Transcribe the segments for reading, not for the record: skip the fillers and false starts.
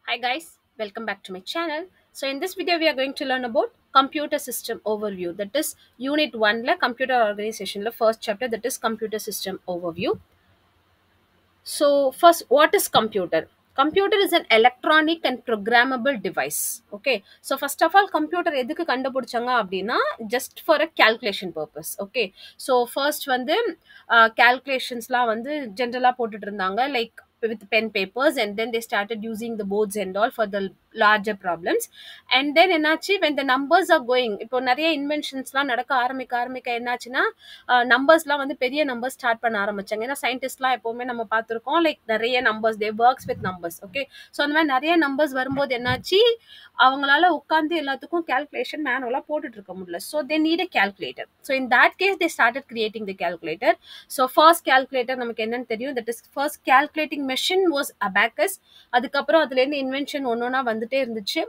Hi guys, welcome back to my channel. So in this video we are going to learn about computer system overview, that is unit 1 la computer organization la first chapter, that is computer system overview. So first, what is computer? Computer is an electronic and programmable device. Okay. So first of all, computer எதுக்கு கண்டுபிடிச்சாங்க அப்படின்னா just for a calculation purpose. Okay. So first வந்து calculationsலாம் வந்து general போட்டுட்டு இருந்தாங்க like with pen papers, and then they started using the boards and all for the larger problems. And then என்னாச்சு, when the numbers are going, இப்போ நிறைய இன்வென்ஷன்ஸ்லாம் நடக்க ஆரம்பிக்க என்னாச்சுன்னா நம்பர்ஸ்லாம் வந்து பெரிய நம்பர்ஸ் ஸ்டார்ட் பண்ண ஆரம்பிச்சாங்க. ஏன்னா சயின்டிஸ்ட்லாம் எப்பவுமே நம்ம பார்த்துருக்கோம் லைக் நிறைய numbers they works with numbers. Okay, so அந்த மாதிரி நிறைய நம்பர்ஸ் வரும்போது என்னாச்சு, அவங்களால உட்காந்து எல்லாத்துக்கும் கேல்குலேஷன் மேனுவலாக போட்டுட்டு இருக்க முடியல. So they need a calculator. So in that case they started creating the calculator. So first calculator நமக்கு என்னன்னு தெரியும், that is first calculating machine was abacus. அதுக்கப்புறம் அதுலேருந்து இன்வென்ஷன் ஒன்னொன்னா வந்துட்டே இருந்துச்சு.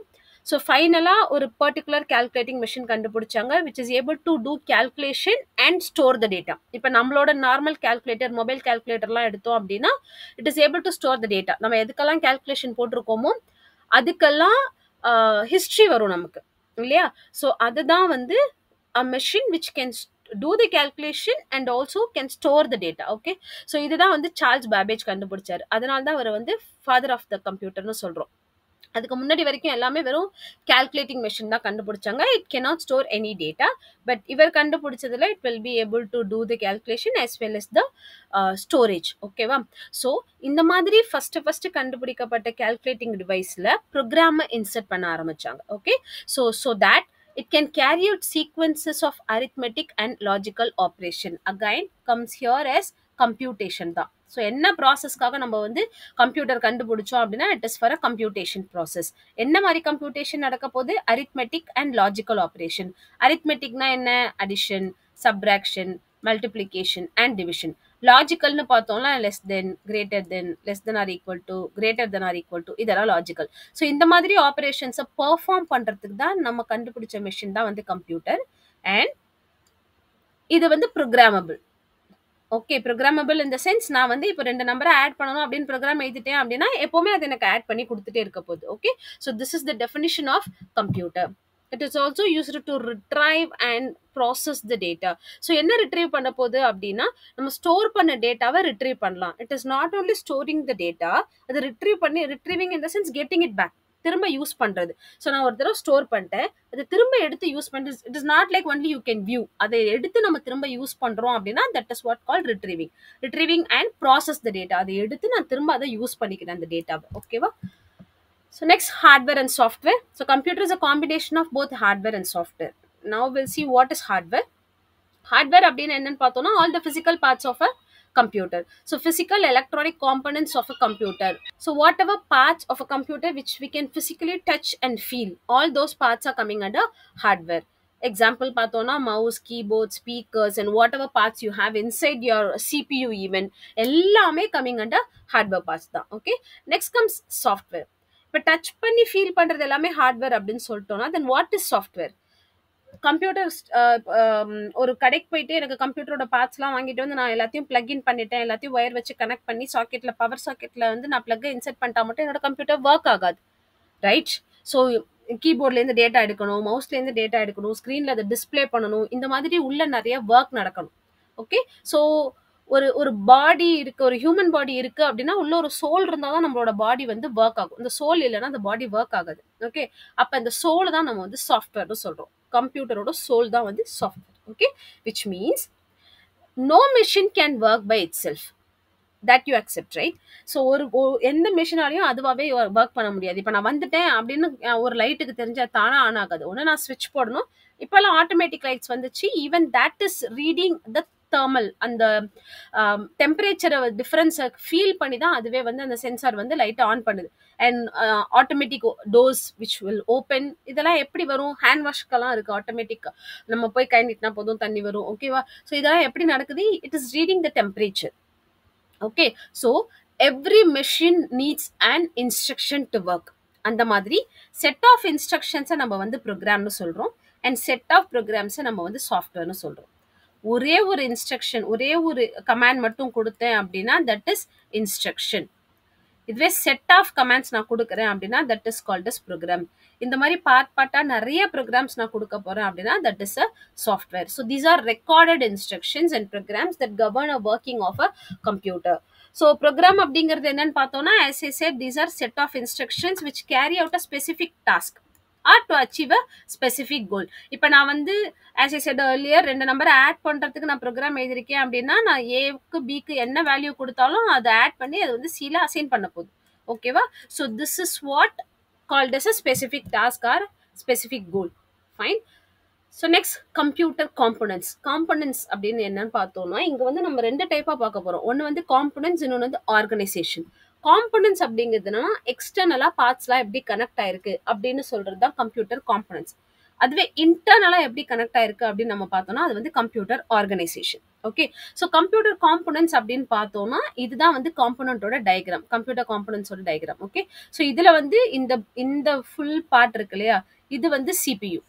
ஸோ ஃபைனலாக ஒரு பர்டிகுலர் கேல்குலேட்டிங் மெஷின் கண்டுபிடிச்சாங்க which is able to do calculation and store the data. இப்போ நம்மளோட நார்மல் கேல்குலேட்டர், மொபைல் கேல்குலேட்டர்லாம் எடுத்தோம் அப்படின்னா it is able to store the data. நம்ம எதுக்கெல்லாம் கேல்குலேஷன் போட்டிருக்கோமோ அதுக்கெல்லாம் ஹிஸ்ட்ரி வரும் நமக்கு இல்லையா. ஸோ அதுதான் வந்து a machine which can do the calculation and also can store the data. Okay, so இதுதான் வந்து சார்ல்ஸ் பேபேஜ் கண்டுபிடிச்சாரு. அதனால தான் அவர் வந்து ஃபாதர் ஆஃப் த கம்ப்யூட்டர்னு சொல்றோம். அதுக்கு முன்னாடி வரைக்கும் எல்லாமே வெறும் கால்குலேட்டிங் மெஷின் தான் கண்டுபிடிச்சாங்க. It cannot store any data. But இவர் கண்டுபிடிச்சதுல it will be able to do the calculation as well as the storage. ஓகேவா. ஸோ இந்த மாதிரி ஃபர்ஸ்ட் கண்டுபிடிக்கப்பட்ட கால்குலேட்டிங் டிவைஸ்ல ப்ரோக்ராமை இன்சர்ட் பண்ண ஆரம்பிச்சாங்க. Okay, so that it can carry out sequences of arithmetic and logical operation. Again comes here as computation தான். So என்ன ப்ராசஸ்க்காக நம்ம வந்து கம்ப்யூட்டர் கண்டுபிடிச்சோம் அப்படின்னா it is for a computation process. என்ன மாதிரி கம்ப்யூட்டேஷன் நடக்க போது? Arithmetic and logical operation. அரித்மெட்டிக்னா என்ன? Addition, subtraction, multiplication and division. லாஜிக்கல்னு பார்த்தோம்னா less than, greater than, less than or equal to, greater than or equal to, இதெல்லாம் லாஜிக்கல். ஸோ இந்த மாதிரி ஆப்ரேஷன்ஸை பெர்ஃபார்ம் பண்ணுறதுக்கு தான் நம்ம கண்டுபிடிச்ச மெஷின் தான் வந்து கம்ப்யூட்டர். அண்ட் இது வந்து programmable. Okay, programmable in the sense நான் வந்து இப்போ 2 நம்பரை ஆட் பண்ணணும் அப்படின்னு ப்ரோக்ராம் எழுதிட்டேன் அப்படின்னா எப்போவுமே அது எனக்கு ஆட் பண்ணி கொடுத்துட்டே இருக்க போகுது. Okay, so this is the definition of computer. It is also used to retrieve and process the data. So என்ன ரிட்ரீவ் பண்ண போகுது அப்படின்னா நம்ம ஸ்டோர் பண்ண டேட்டாவை ரிட்ரீவ் பண்ணலாம். It is not only storing the data, அது retrieving in the sense getting it back, திரும்ப யூஸ் பண்றது. ஸோ நான் ஒரு தடவை ஸ்டோர் பண்ணிட்டேன், அதை திரும்ப எடுத்து யூஸ் பண்ணுறது. It is not like only you can view, அதை எடுத்து நம்ம திரும்ப யூஸ் பண்றோம் அப்படின்னா that is what call retrieving and process the data. அதை எடுத்து நான் திரும்ப அதை யூஸ் பண்ணிக்கிறேன் அந்த டேட்டாவை. ஓகேவா. So next, hardware and software. So computer is a combination of both hardware and software. Now we'll see what is hardware. Hardware அப்படின்னா என்னன்னு பார்த்தோம்னா all the physical parts of a computer. So physical electronic components of a computer. So whatever parts of a computer which we can physically touch and feel, all those parts are coming under hardware. Example பார்த்தோம்னா mouse, keyboard, speakers and whatever parts you have inside your CPU even, எல்லாமே coming under hardware parts தான். Okay, next comes software. இப்போ touch பண்ணி feel பண்றது எல்லாமே hardware அப்படின்னு சொல்லிட்டோம்னா then what is software? Computer ஒரு கடைக்கு போயிட்டு எனக்கு கம்ப்யூட்டரோட பார்ட்ஸ்லாம் வாங்கிட்டு வந்து நான் எல்லாத்தையும் பிளக் இன் பண்ணிட்டேன், எல்லாத்தையும் ஒயர் வச்சு கனெக்ட் பண்ணி சாக்கெட்ல, பவர் சாக்கெட்ல வந்து நான் பிளக் இன்செர்ட் பண்ணிட்டா மட்டும் என்னோட கம்ப்யூட்டர் ஒர்க் ஆகாது, ரைட்? ஸோ கீபோர்ட்லேருந்து டேட்டா எடுக்கணும், மவுஸ்லேருந்து டேட்டா எடுக்கணும், ஸ்க்ரீனில் அதை டிஸ்பிளே பண்ணணும், இந்த மாதிரி உள்ள நிறைய ஒர்க் நடக்கணும். ஓகே, ஸோ ஒரு பாடி இருக்கு, ஒரு ஹியூமன் பாடி இருக்கு அப்படின்னா உள்ள ஒரு சோல் இருந்தால் தான் நம்மளோட பாடி வந்து ஒர்க் ஆகும். இந்த சோல் இல்லைன்னா அந்த பாடி ஒர்க் ஆகாது. ஓகே, அப்போ இந்த சோல் தான் நம்ம வந்து சாஃப்ட்வேர்னு சொல்றோம். கம்ப்யூட்டரோட சோல் தான் வந்து software. Okay, which means no machine can work by itself, that you accept, right? So எந்த மிஷினாலையும் அதுவாகவே ஒர்க் பண்ண முடியாது. இப்போ நான் வந்துட்டேன் அப்படின்னு ஒரு லைட்டுக்கு தெரிஞ்சா தானே ஆன் ஆகாது. ஒன்று நான் ஸ்விட்ச் போடணும். இப்போல்லாம் ஆட்டோமேட்டிக் லைட்ஸ் வந்துச்சு. Even that is reading the thermal, அந்த டெம்பரேச்சரை டிஃபரன்ஸை ஃபீல் பண்ணி தான் அதுவே வந்து அந்த சென்சார் வந்து லைட்டை ஆன் பண்ணுது. And automatic doors which will open, இதெல்லாம் எப்படி வரும்? ஹேண்ட் வாஷ்க்கெல்லாம் இருக்குது ஆட்டோமேட்டிக், நம்ம போய் கை நீட்டினா போதும் தண்ணி வரும். ஓகேவா. ஸோ இதெல்லாம் எப்படி நடக்குது? It is reading the temperature. Okay, so every machine needs and instruction to work. அந்த மாதிரி செட் ஆஃப் இன்ஸ்ட்ரக்ஷன்ஸை நம்ம வந்து ப்ரோக்ராம்னு சொல்கிறோம், அண்ட் செட் ஆஃப் ப்ரோக்ராம்ஸை நம்ம வந்து சாஃப்ட்வேர்னு சொல்கிறோம். ஒரே ஒரு இன்ஸ்ட்ரக்ஷன், ஒரே ஒரு கமாண்ட் மட்டும் கொடுத்தேன் அப்படின்னா தட் இஸ் இன்ஸ்ட்ரக்ஷன். இதுவே செட் ஆஃப் கமாண்ட்ஸ் நான் கொடுக்குறேன் அப்படின்னா that is called as program. இந்த மாதிரி பார்ட்டா நிறைய ப்ரோக்ராம்ஸ் நான் கொடுக்க போறேன் அப்படின்னா that is a software. So these are recorded instructions and programs that govern a working of a computer. So program அப்படிங்கிறது என்னன்னு பார்த்தோம்னா, as I said, these are set of instructions which carry out a specific task or to achieve a specific goal. இப்போ நான் வந்து as I said earlier, ரெண்டு number add பண்றதுக்கு நான் program எழுதிருக்கேன் அப்படின்னா, நான் ஏக்கு பிக்கு என்ன வேல்யூ கொடுத்தாலும் அதை ஆட் பண்ணி அது வந்து சில அசைன் பண்ண போகுது. ஓகேவா? So this is what called as a specific task or specific goal. Fine. So next computer components. Components அப்படின்னு என்னன்னு பார்த்தோம்னா, இங்கே வந்து நம்ம ரெண்டு டைப்பாக பார்க்க போகிறோம். ஒன்று வந்து காம்பனன்ட்ஸ், இன்னொன்று வந்து ஆர்கனைசேஷன். காம்பனன்ட்ஸ் அப்படிங்கிறதுனா எக்ஸ்டர்னலாக பார்ட்ஸ்லாம் எப்படி கனெக்ட் ஆயிருக்கு அப்படின்னு சொல்கிறது தான் கம்ப்யூட்டர் காம்பனன்ட்ஸ். அதுவே இன்டர்னலாக எப்படி கனெக்ட் ஆயிருக்கு அப்படின்னு நம்ம பார்த்தோம்னா அது வந்து computer organisation. Okay, so computer components அப்படின்னு பார்த்தோம்னா இதுதான் வந்து காம்பனன்ட்டோட டயக்ராம், கம்ப்யூட்டர் காம்பனன்ட்ஸோட டயக்ராம். ஓகே, ஸோ இதில் வந்து இந்த ஃபுல் பார்ட் இருக்கு இல்லையா, இது வந்து CPU.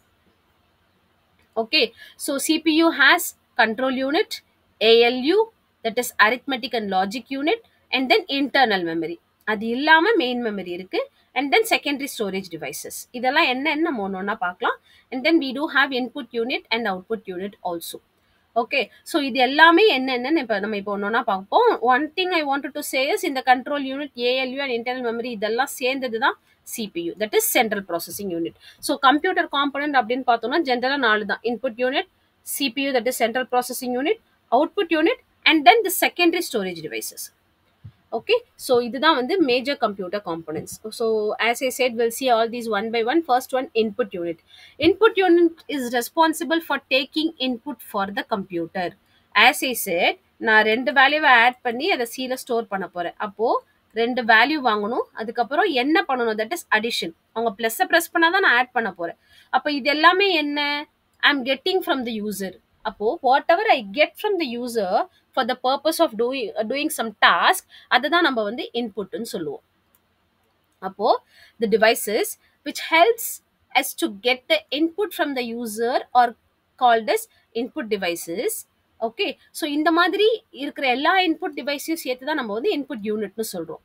Okay, so CPU has control unit, ALU, that is arithmetic and logic unit, and then internal memory. அது இல்லாம main memory இருக்கு, and then secondary storage devices. இதெல்லாம் என்ன நம்ம ஒண்ணா பார்க்கலாம். And then we do have input unit and output unit also. Okay, so இது எல்லாமே என்னன்னு இப்ப நம்ம இப்போ ஒண்ணா பார்ப்போம். One thing I wanted to say is இந்த control unit, ALU and internal memory இதெல்லாம் சேர்ந்தது தான் CPU, that is central processing unit. So computer component அப்படின்னு பார்த்தோம்னா ஜெனரலா 4 தான். Input unit, CPU, that is central processing unit, output unit, and then the secondary storage devices. Okay, so இதுதான் வந்து major computer components. So as I said, we'll see all these one by one. First one, input unit. Input unit is responsible for taking input for the computer. As I said, நான் ரெண்டு வேல்யூவை add பண்ணி அதை சீல store பண்ண போறேன். அப்போ ரெண்டு வேல்யூ வாங்கணும், அதுக்கப்புறம் என்ன பண்ணணும், தட் இஸ் அடிஷன். அவங்க பிளஸ் ப்ரெஸ் பண்ணாதான் நான் ஆட் பண்ண போறேன். அப்போ இது எல்லாமே என்ன, I am getting from the user. அப்போ whatever I get from the user for the purpose of doing some task, அதுதான் நம்ம வந்து இன்புட்னு சொல்லுவோம். அப்போ the devices which helps us to get the input from the user are called as input devices. Okay, so இந்த மாதிரி இருக்கிற எல்லா input டிவைஸையும் சேர்த்து தான் நம்ம வந்து இன்புட் யூனிட்னு சொல்கிறோம்.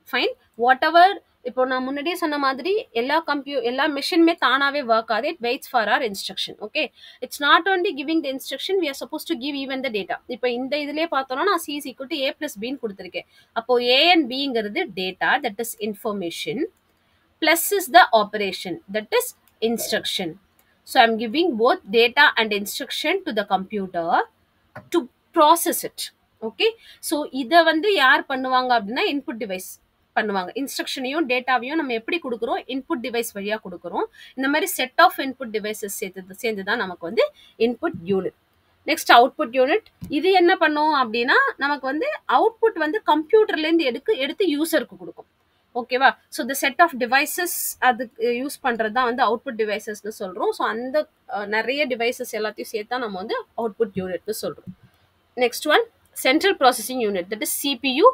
ஃபைன், வாட் எவர் இப்போ நான் முன்னாடியே சொன்ன மாதிரி எல்லா மிஷினுமே தானாகவே ஒர்க் ஆகுது. It waits for our instruction. Okay, it's not only giving the instruction, we are supposed to give even the data. இப்போ இந்த இதுலேயே பார்த்தோம்னா நான் C is equal to A plus Bன்னு கொடுத்துருக்கேன். அப்போ A and Bங்கிறது டேட்டா, that is information, plus is the operation, that is instruction. So I'm giving both data and instruction to the computer to process it. Okay, so இதை வந்து யார் பண்ணுவாங்க அப்படின்னா input device பண்ணுவாங்க. இன்ஸ்ட்ரக்ஷனையும் டேட்டாவையும் நம்ம எப்படி கொடுக்குறோம், இன்புட் டிவைஸ் வழியாக கொடுக்குறோம். இந்த மாதிரி செட் ஆஃப் இன்புட் டிவைசஸ் சேர்ந்து தான் நமக்கு வந்து input unit. Next output unit. இது என்ன பண்ணும் அப்படின்னா நமக்கு வந்து அவுட்புட் வந்து கம்ப்யூட்டர்லேருந்து எடுத்து யூசருக்கு கொடுக்கும். ஓகேவா, so the set of devices அதுக்கு யூஸ் பண்ணுறது தான் வந்து அவுட்புட் டிவைசஸ்னு சொல்கிறோம். ஸோ அந்த நிறைய டிவைசஸ் எல்லாத்தையும் சேர்த்தா நம்ம வந்து அவுட்புட் யூனிட்னு சொல்கிறோம். Next one, central processing unit, that is CPU.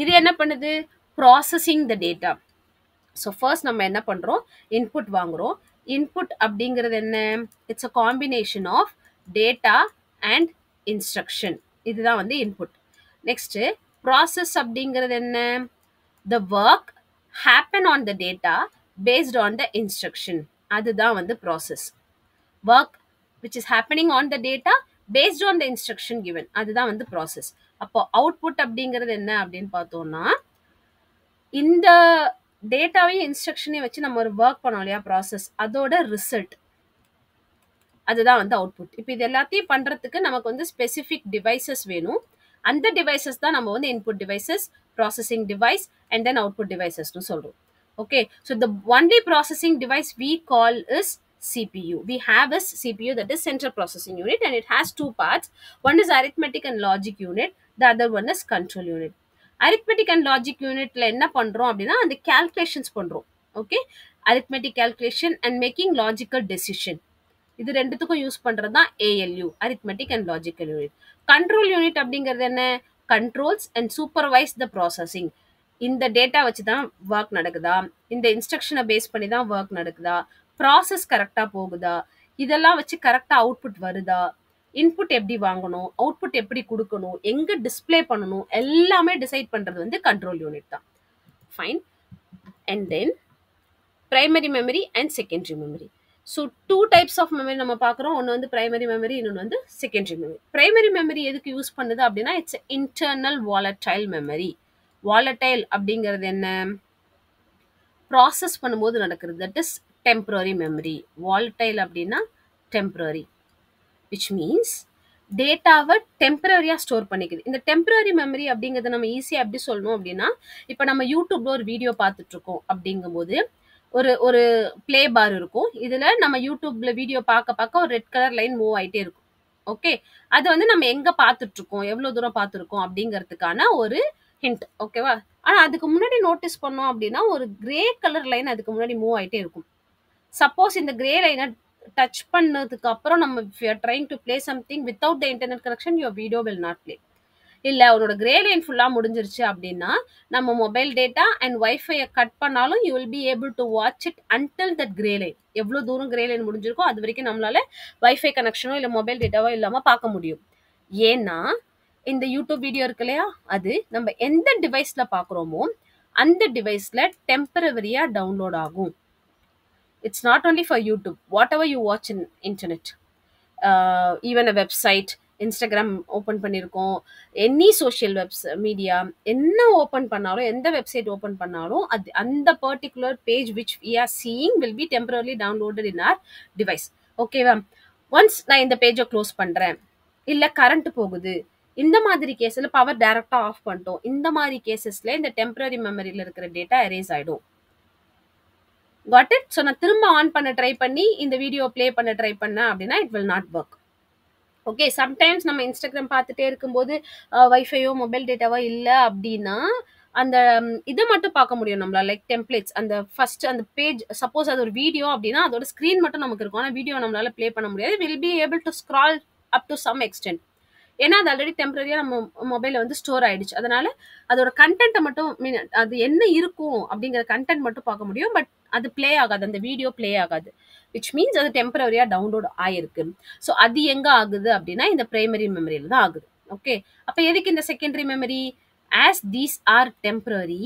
இது என்ன பண்ணுது, processing the data. So first நம்ம என்ன பண்ணுறோம், இன்புட் வாங்குகிறோம். இன்புட் அப்படிங்கிறது என்ன, it's a combination of data and instruction. இதுதான் வந்து இன்புட். நெக்ஸ்ட்டு ப்ராசஸ் அப்படிங்கிறது என்ன, the work happen on the data based on the instruction. அதுதான் வந்து process. Work which is happening on the data based on the instruction given. அதுதான் வந்து process. அப்போ output அப்படிங்கிறது என்ன அப்படின்னு பார்த்தோம்னா, இந்த டேட்டாவையும் இன்ஸ்ட்ரக்ஷனையும் வச்சு நம்ம ஒரு ஒர்க் பண்ணோம் இல்லையா, ப்ராசஸ், அதோட ரிசல்ட், அதுதான் வந்து அவுட்புட். இப்போ இது எல்லாத்தையும் பண்ணுறதுக்கு நமக்கு வந்து ஸ்பெசிஃபிக் டிவைசஸ் வேணும். அந்த டிவைசஸ் தான் நம்ம வந்து input devices, processing device, and then output devices னு சொல்றோம். Okay, so the only processing device we call is CPU. We have a CPU, that is central processing unit, and it has two parts. One is arithmetic and logic unit, the other one is control unit. Arithmetic and logic unitல என்ன பண்றோம் அப்படின்னா அந்த calculations பண்றோம். Okay, arithmetic calculation and making logical decision. இது ரெண்டுத்துக்கும் use பண்றது தான் ALU, arithmetic and logical unit. Control unit அப்படிங்கிறது என்ன, controls and supervise the processing. இந்த டேட்டா வச்சு தான் ஒர்க் நடக்குதா, இந்த இன்ஸ்ட்ரக்ஷனை பேஸ் பண்ணி தான் ஒர்க் நடக்குதா, ப்ராசஸ் கரெக்டாக போகுதா, இதெல்லாம் வச்சு கரெக்டாக அவுட்புட் வருதா, இன்புட் எப்படி வாங்கணும், அவுட்புட் எப்படி கொடுக்கணும், எங்கே டிஸ்பிளே பண்ணணும், எல்லாமே டிசைட் பண்ணுறது வந்து கண்ட்ரோல் யூனிட் தான். fine. And then primary memory and secondary memory. So two types of memory நம்ம பார்க்குறோம். ஒன்று வந்து primary memory, இன்னொன்று வந்து secondary memory. Primary memory எதுக்கு யூஸ் பண்ணுது அப்படின்னா it's internal volatile memory. volatile அப்படிங்கிறது என்ன? ப்ராசஸ் பண்ணும்போது நடக்கிறது. That is temporary memory. volatile அப்படின்னா டெம்பரரி, விச் மீன்ஸ் டேட்டாவை டெம்பரரியாக ஸ்டோர் பண்ணிக்குது. இந்த டெம்பரரி மெமரி அப்படிங்கிறத நம்ம ஈஸியாக எப்படி சொல்லணும் அப்படின்னா, இப்போ நம்ம யூடியூப்ல ஒரு வீடியோ பார்த்துட்ருக்கோம் அப்படிங்கும்போது ஒரு ஒரு ப்ளே பார் இருக்கும். இதில் நம்ம யூடியூப்ல வீடியோ பார்க்க ஒரு ரெட் கலர் லைன் மூவ் ஆகிட்டே இருக்கும். ஓகே, அது வந்து நம்ம எங்கே பார்த்துட்ருக்கோம், எவ்வளோ தூரம் பார்த்துருக்கோம் அப்படிங்கிறதுக்கான ஒரு ஹிண்ட். ஓகேவா? ஆனால் அதுக்கு முன்னாடி நோட்டீஸ் பண்ணோம் அப்படின்னா ஒரு கிரே கலர் லைன் அதுக்கு முன்னாடி மூவ் ஆகிட்டே இருக்கும். சப்போஸ் இந்த கிரே லைனை டச் பண்ணதுக்கு அப்புறம் நம்ம trying to play something without the internet connection, your video will not play. இல்லை உன்னோட கிரே லைன் ஃபுல்லாக முடிஞ்சிருச்சு அப்படின்னா நம்ம மொபைல் டேட்டா அண்ட் ஒய்ஃபையை கட் பண்ணாலும் you will be able to watch it until that grey line. எவ்வளோ தூரம் கிரே லைன் முடிஞ்சிருக்கோ அது வரைக்கும் நம்மளால வைஃபை கனெக்ஷனோ இல்லை மொபைல் டேட்டாவோ இல்லாமல் பார்க்க முடியும். ஏன்னா இந்த யூடியூப் வீடியோ இருக்கு இல்லையா, அது நம்ம எந்த டிவைஸில் பார்க்குறோமோ அந்த டிவைஸில் டெம்பரவரியாக டவுன்லோட் ஆகும். It's not only for YouTube. Whatever you watch in internet, even a website, Instagram open பண்ணியிருக்கோம், எனி சோஷியல் மீடியா என்ன ஓப்பன் பண்ணாலும், எந்த வெப்சைட் ஓப்பன் பண்ணாலும் அது அந்த particular page which we are seeing will be temporarily downloaded in our device. ஓகேவா? Once நான் இந்த பேஜை க்ளோஸ் பண்ணுறேன், இல்லை கரண்ட் போகுது, இந்த மாதிரி கேஸில் பவர் டைரக்டாக ஆஃப் பண்ணிட்டோம், இந்த மாதிரி கேசஸில் இந்த டெம்பரரி மெமரியில் இருக்கிற டேட்டா எரேஸ் ஆகிடும். Got it? ஸோ நான் திரும்ப ஆன் பண்ண ட்ரை பண்ணி இந்த வீடியோ ப்ளே பண்ண ட்ரை பண்ணேன் அப்படின்னா it will not work. Okay, sometimes நம்ம இன்ஸ்டாகிராம் பார்த்துட்டே இருக்கும்போது வைஃபையோ மொபைல் டேட்டாவோ இல்லை அப்படின்னா அந்த இதை மட்டும் பார்க்க முடியும் நம்மளால, லைக் டெம்ப்ளேட்ஸ். அந்த ஃபர்ஸ்ட் அந்த பேஜ், சப்போஸ் அது ஒரு வீடியோ அப்படின்னா அதோட ஸ்க்ரீன் மட்டும் நமக்கு இருக்கும், ஆனால் வீடியோ நம்மளால ப்ளே பண்ண முடியாது. Will be able to scroll up to some extent. ஏன்னா அது ஆல்ரெடி டெம்பரரியாக நம்ம மொபைலில் வந்து ஸ்டோர் ஆயிடுச்சு. அதனால அதோட கண்டென்ட்டை மட்டும் அது என்ன இருக்கும் அப்படிங்கிற கண்டென்ட் மட்டும் பார்க்க முடியும். பட் அது ப்ளே ஆகாது, அந்த வீடியோ ப்ளே ஆகாது. விச் மீன்ஸ் அது டெம்பரரியாக டவுன்லோட் ஆயிருக்கு. ஸோ அது எங்கே ஆகுது அப்படின்னா இந்த பிரைமரி மெமரியில் தான் ஆகுது. ஓகே, அப்போ எதுக்கு இந்த secondary memory? As these are temporary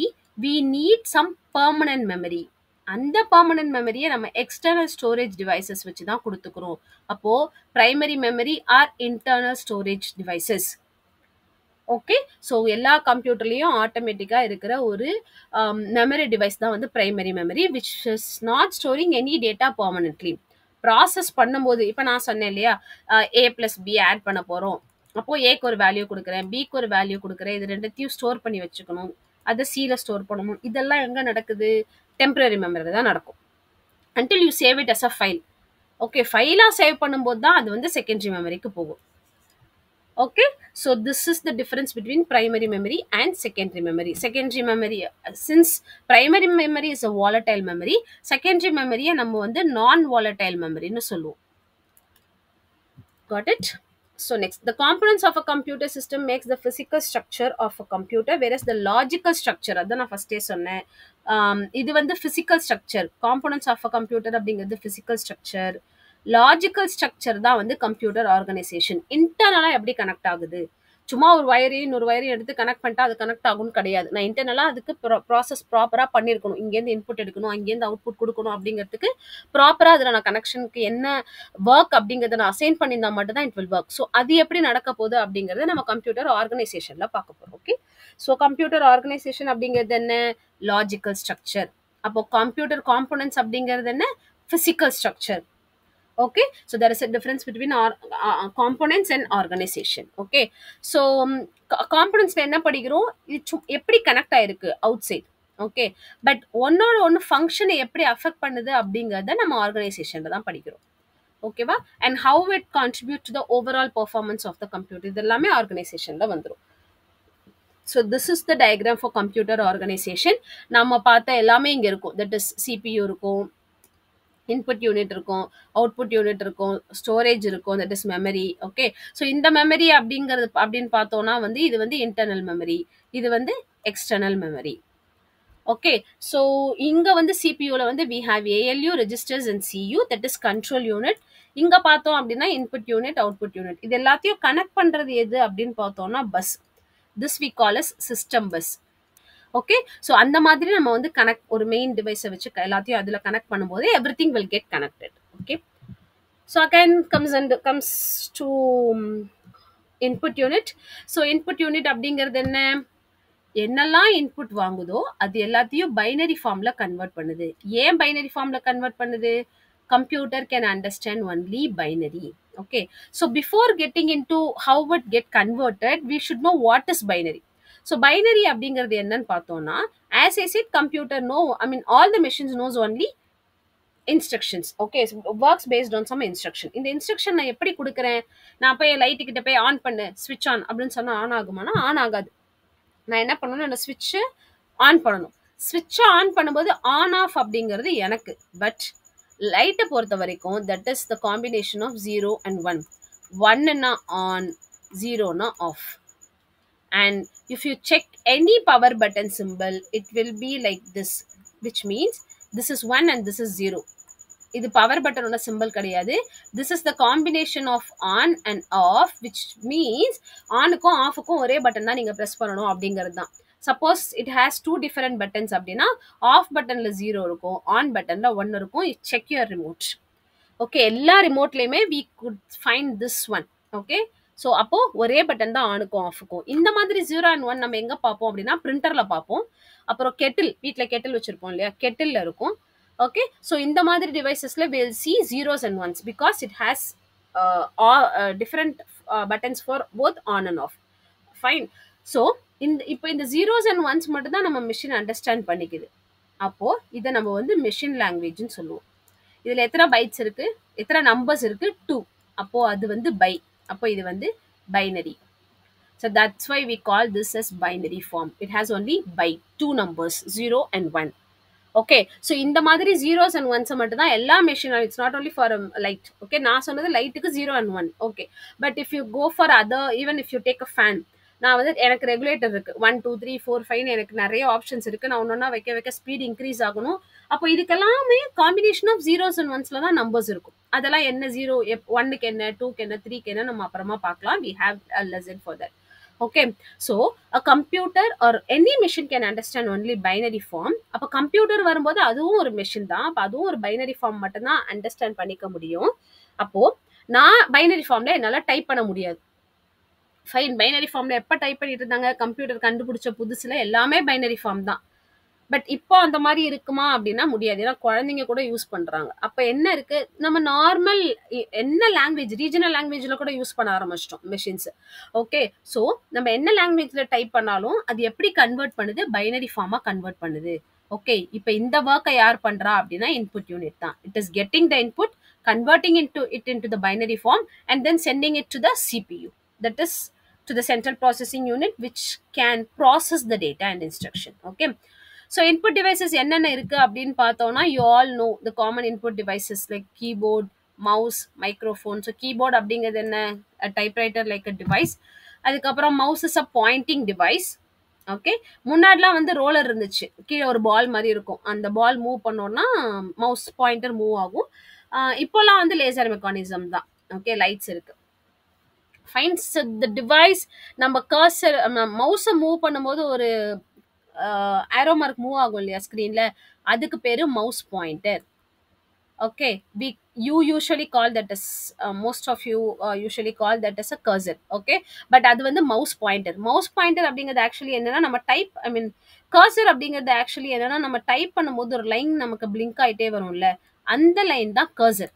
we need some permanent memory. அந்த பர்மனன்ட் மெமரியை நம்ம எக்ஸ்டர்னல் ஸ்டோரேஜ் டிவைசஸ் வச்சு தான் கொடுத்துக்கிறோம். அப்போ primary memory are internal storage devices. Okay, so எல்லா கம்ப்யூட்டர்லேயும் ஆட்டோமேட்டிக்காக இருக்கிற ஒரு மெமரி டிவைஸ் தான் வந்து primary memory, which is not storing any data permanently. Process பண்ணும்போது இப்போ நான் சொன்னேன் இல்லையா, A + B ஆட் பண்ண போகிறோம், அப்போது ஏக்கு ஒரு வேல்யூ கொடுக்குறேன், பிக்கு ஒரு வேல்யூ கொடுக்குறேன், இது ரெண்டுத்தையும் ஸ்டோர் பண்ணி வச்சுக்கணும், அதை Cல ஸ்டோர் பண்ணணும். இதெல்லாம் எங்கே நடக்குது? டெம்பரரி மெமரியில் தான் நடக்கும். Until you save it as a file. Okay, ஃபைலாக சேவ் பண்ணும்போது தான் அது வந்து செகண்டரி மெமரிக்கு போகும். Okay, so this is the difference between primary memory and secondary memory. Secondary memory, since primary memory is a volatile memory, secondary memory நம்ம வந்து non-volatile memory ன்னு சொல்லுவோம். Got it? So next, the components of a computer system makes the physical structure of a computer, whereas the logical structure, அதான் நான் ஃபர்ஸ்டே சொன்னேன், இது வந்து physical structure. Components of a computer அப்படிங்கிறது physical structure. லாஜிக்கல் ஸ்ட்ரக்சர் தான் வந்து computer organisation. இன்டர்னலாக எப்படி கனெக்ட் ஆகுது? சும்மா ஒரு வயரையும் இன்னொரு வயரையும் எடுத்து கனெக்ட் பண்ணிட்டா அது கனெக்ட் ஆகும்னு கிடையாது. நான் இன்டர்னலாக அதுக்கு ப்ராசஸ் ப்ராப்பராக பண்ணியிருக்கணும். இங்கேருந்து இன்புட் எடுக்கணும், அங்கேருந்து அவுட்புட் கொடுக்கணும் அப்படிங்கிறதுக்கு ப்ராப்பராக அதில் நான் கனெக்ஷனுக்கு என்ன ஒர்க் அப்படிங்கிறத நான் அசைன் பண்ணியிருந்தா மட்டும் தான் இட் வில் ஒர்க். ஸோ அது எப்படி நடக்க போகுது அப்படிங்கிறத நம்ம கம்ப்யூட்டர் ஆர்கனைசேஷனில் பார்க்க போகிறோம். ஓகே, ஸோ கம்ப்யூட்டர் ஆர்கனைசேஷன் அப்படிங்கிறது என்ன? Logical structure. அப்போ கம்ப்யூட்டர் காம்போனன்ட்ஸ் அப்படிங்கிறது என்ன? Physical structure. Okay, so there is a difference between components and organization. Okay, so components என்ன படிக்கிறோம்? இது எப்படி கனெக்ட் ஆயிருக்கு அவுட் சைட். ஓகே, பட் ஒன்னோட ஒன்று ஃபங்க்ஷனை எப்படி அஃபெக்ட் பண்ணுது அப்படிங்கிறத நம்ம ஆர்கனைசேஷனில் தான் படிக்கிறோம். ஓகேவா? And how it contribute to the overall performance of the computer, இது எல்லாமே ஆர்கனைசேஷனில் வந்துடும். So this is the diagram for computer organisation. நம்ம பார்த்த எல்லாமே இங்கே இருக்கும். தட் இஸ் CPU இருக்கும், இன்புட் யூனிட் இருக்கும், அவுட்புட் யூனிட் இருக்கும், ஸ்டோரேஜ் இருக்கும், that is memory. Okay, so இந்த மெமரி அப்படிங்கிறது அப்படின்னு பார்த்தோம்னா வந்து இது வந்து இன்டர்னல் மெமரி, இது வந்து எக்ஸ்டர்னல் மெமரி. ஓகே, ஸோ இங்கே வந்து சிபியூவில் வந்து we have ALU registers and CU, that is control unit. இங்கே பார்த்தோம் அப்படின்னா இன்புட் யூனிட், அவுட்புட் யூனிட். இது எல்லாத்தையும் கனெக்ட் பண்ணுறது எது அப்படின்னு பார்த்தோம்னா bus. This we call as system bus. Okay. So அந்த மாதிரி நம்ம வந்து ஒரு மெயின் டிவைஸை வச்சு எல்லாத்தையும் அதில் கனெக்ட் பண்ணும்போது everything will get connected. Okay. So again comes to input unit. So input unit அப்படிங்கிறது என்னெல்லாம் இன்புட் வாங்குதோ அது எல்லாத்தையும் பைனரி ஃபார்ம்ல கன்வெர்ட் பண்ணுது. ஏன் பைனரி ஃபார்ம்ல கன்வெர்ட் பண்ணுது? Computer can understand only binary. Okay. So before getting into how it get converted we should know what is binary. So binary அப்படிங்கிறது என்னன்னு பார்த்தோம்னா, as I said, computer all the machines knows only instructions. Okay, so works based on some instruction. இந்த instruction நான் எப்படி கொடுக்குறேன்? நான் போய் light கிட்ட போய் ஆன் பண்ணு, ஸ்விட்ச் ஆன் அப்படின்னு சொன்னா ஆன் ஆகுமானா ஆன் ஆகாது. நான் என்ன பண்ணணும், அந்த ஸ்விட்சை ஆன் பண்ணணும். ஸ்விட்சை ஆன் பண்ணும்போது ஆன் ஆஃப் அப்படிங்கிறது எனக்கு. பட் லைட்டை பொறுத்த வரைக்கும் that is the combination of 0 and 1. 1னா ஆன், 0னா off. And if you check any power button symbol, it will be like this, which means this is 1 and this is 0. இது power பட்டனோட simple கிடையாது. This is the combination of on and off, which means ஆனுக்கும் ஆஃபுக்கும் ஒரே button தான் நீங்க press பண்ணணும் அப்படிங்கிறது தான். Suppose it has 2 different buttons அப்படின்னா ஆஃப் பட்டன்ல 0 இருக்கும், ஆன் பட்டன்ல 1 இருக்கும். Check your remote. ஓகே, எல்லா ரிமோட்லயுமே we could find this one. Okay. So அப்போ ஒரே பட்டன் தான் ஆனுக்கும் ஆஃபுக்கும். இந்த மாதிரி 0 and 1 நம்ம எங்க பார்ப்போம் அப்படின்னா பிரிண்டர்ல பார்ப்போம். அப்புறம் கெட்டில், வீட்டில் கெட்டில் வச்சிருப்போம் இல்லையா, கெட்டில் இருக்கும். Okay, so in the மாதிரி devices we'll see zeros and ones because it has different buttons for both on and off. Fine. So இப்போ இந்த zeros and ones மட்டும் தான் நம்ம மெஷின் அண்டர்ஸ்டாண்ட் பண்ணிக்குது. அப்போ இதை நம்ம வந்து மெஷின் லாங்குவேஜ்னு சொல்லுவோம். இதுல எத்தனை பைட்ஸ் இருக்கு, எத்தனை நம்பர்ஸ் இருக்கு? 2. அப்போ அது வந்து பை. அப்போ இது வந்து binary. So that's why we call this as binary form. It has only by 2 numbers, 0 and 1. Okay. So இந்த மாதிரி ஜீரோஸ் அண்ட் ஒன்ஸை மட்டும் தான் எல்லா machine, it's not only for light. Okay, நான் சொன்னது லைட்டுக்கு 0 and 1. Okay, but if you go for other, even if you take a fan, நான் வந்து எனக்கு ரெகுலேட்டர் இருக்கு 1 2 3 4 5 எனக்கு நிறைய ஆப்ஷன்ஸ் இருக்கு. நான் ஒன்னொன்னா வைக்க ஸ்பீட் இன்க்ரீஸ் ஆகணும். அப்போ இதுக்கெல்லாமே காம்பினேஷன் ஆஃப் ஜீரோஸ் அண்ட் ஒன்ஸ்ல தான் நம்பர்ஸ் இருக்கும். அதெல்லாம் என்ன 0, 1க்கு என்ன, 2க்கு என்ன, 3க்கு என்ன நம்ம அப்புறமா பார்க்கலாம். We have a lesson for that. Okay, so a computer or any machine can understand only binary form. அப்ப கம்ப்யூட்டர் வரும்போது அதுவும் ஒரு மெஷின் தான். அப்ப அதுவும் ஒரு பைனரி ஃபார்ம் மட்டும் தான் அண்டர்ஸ்டாண்ட் பண்ணிக்க முடியும். அப்போ நான் பைனரி ஃபார்ம்ல என்னால டைப் பண்ண முடியாது. ஃபைன், பைனரி ஃபார்ம்ல எப்ப டைப் பண்ணிட்டு இருந்தாங்க? கம்ப்யூட்டர் கண்டுபிடிச்ச புதுசுல எல்லாமே பைனரி ஃபார்ம் தான். பட் இப்போ அந்த மாதிரி இருக்குமா அப்படின்னா முடியாது. ஏன்னா குழந்தைங்க கூட யூஸ் பண்றாங்க. அப்ப என்ன இருக்கு, நம்ம நார்மல் என்ன லாங்குவேஜ், ரீஜனல் லாங்குவேஜ்ல கூட யூஸ் பண்ண ஆரம்பிச்சிட்டோம் மெஷின்ஸ். ஓகே, ஸோ நம்ம என்ன லாங்குவேஜ்ல டைப் பண்ணாலும் அது எப்படி கன்வெர்ட் பண்ணுது? பைனரி ஃபார்மா கன்வெர்ட் பண்ணுது. ஓகே, இப்போ இந்த ஒர்க்கை யார் பண்றா அப்படின்னா இன்புட் யூனிட் தான். It is getting the input, converting into the binary form and then sending it to the CPU, that is to the central processing unit, which can process the data and instruction. Okay, so input devices என்னென்ன இருக்கு அப்படின்னு பார்த்தோம்னா, you all know the common input devices like keyboard, mouse, microphone. So keyboard அப்படிங்கிறது என்ன? A typewriter like a device. அதுக்கப்புறம் mouse is a pointing device. Okay, முன்னாடிலாம் வந்து roller இருந்துச்சு, கீழே ஒரு பால் மாதிரி இருக்கும். அந்த பால் மூவ் பண்ணோம்னா மவுஸ் பாயிண்டர் மூவ் ஆகும். இப்போலாம் வந்து லேசர் மெக்கானிசம் தான். ஓகே, லைட்ஸ் இருக்கு. ஃபைன். த டிவைஸ், நம்ம கர்சர் மவுஸை மூவ் பண்ணும்போது ஒரு ஆரோ மார்க் மூவ் ஆகும் இல்லையா ஸ்க்ரீன்ல, அதுக்கு பேரு mouse pointer. Okay, you usually call that as most of you usually call that as a cursor. Okay, but அது வந்து மவுஸ் பாயிண்டர். மவுஸ் பாயிண்டர் அப்படிங்கிறது ஆக்சுவலி என்னன்னா, நம்ம டைப் கர்சர் அப்படிங்கிறது ஆக்சுவலி என்னன்னா, நம்ம டைப் பண்ணும்போது ஒரு லைன் நமக்கு பிளிங்க் ஆயிட்டே வரும்ல, அந்த லைன் தான் கர்சர்.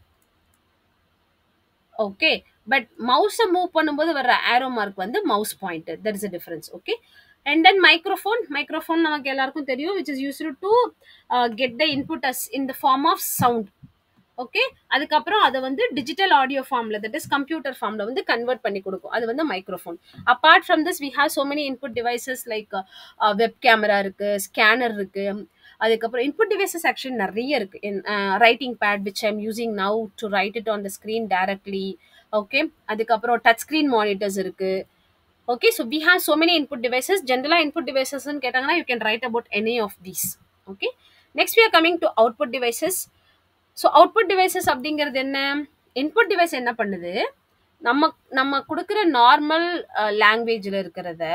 ஓகே, பட் மவுஸை மூவ் பண்ணும்போது வர்ற ஆரோ மார்க் வந்து mouse pointer. there is a difference. Okay, and then microphone நமக்கு எல்லாருக்கும் தெரியும், which is used to get the input as in the form of sound. Okay, அதுக்கப்புறம் அதை வந்து டிஜிட்டல் ஆடியோ ஃபார்ம்ல, தட் இஸ் கம்ப்யூட்டர் ஃபார்ம்ல வந்து கன்வெர்ட் பண்ணி கொடுக்கும். அது வந்து microphone. Apart from this we have so many input devices like web camera இருக்கு, ஸ்கேனர் இருக்கு. அதுக்கப்புறம் இன்புட் டிவைசஸ் ஆக்சுவலி நிறைய இருக்கு. Writing pad which I am using now to write it on the screen directly. Okay, அதுக்கப்புறம் touch screen monitors இருக்கு. Okay, so we have so many input devices. ஜென்ரலா input டிவைசஸ்ன்னு கேட்டாங்கன்னா you can write about any of these. Okay, next we are coming to output devices. So output devices அப்படிங்கிறது என்ன? Input device என்ன பண்ணுது, நம்ம கொடுக்குற நார்மல் லாங்குவேஜில் இருக்கிறத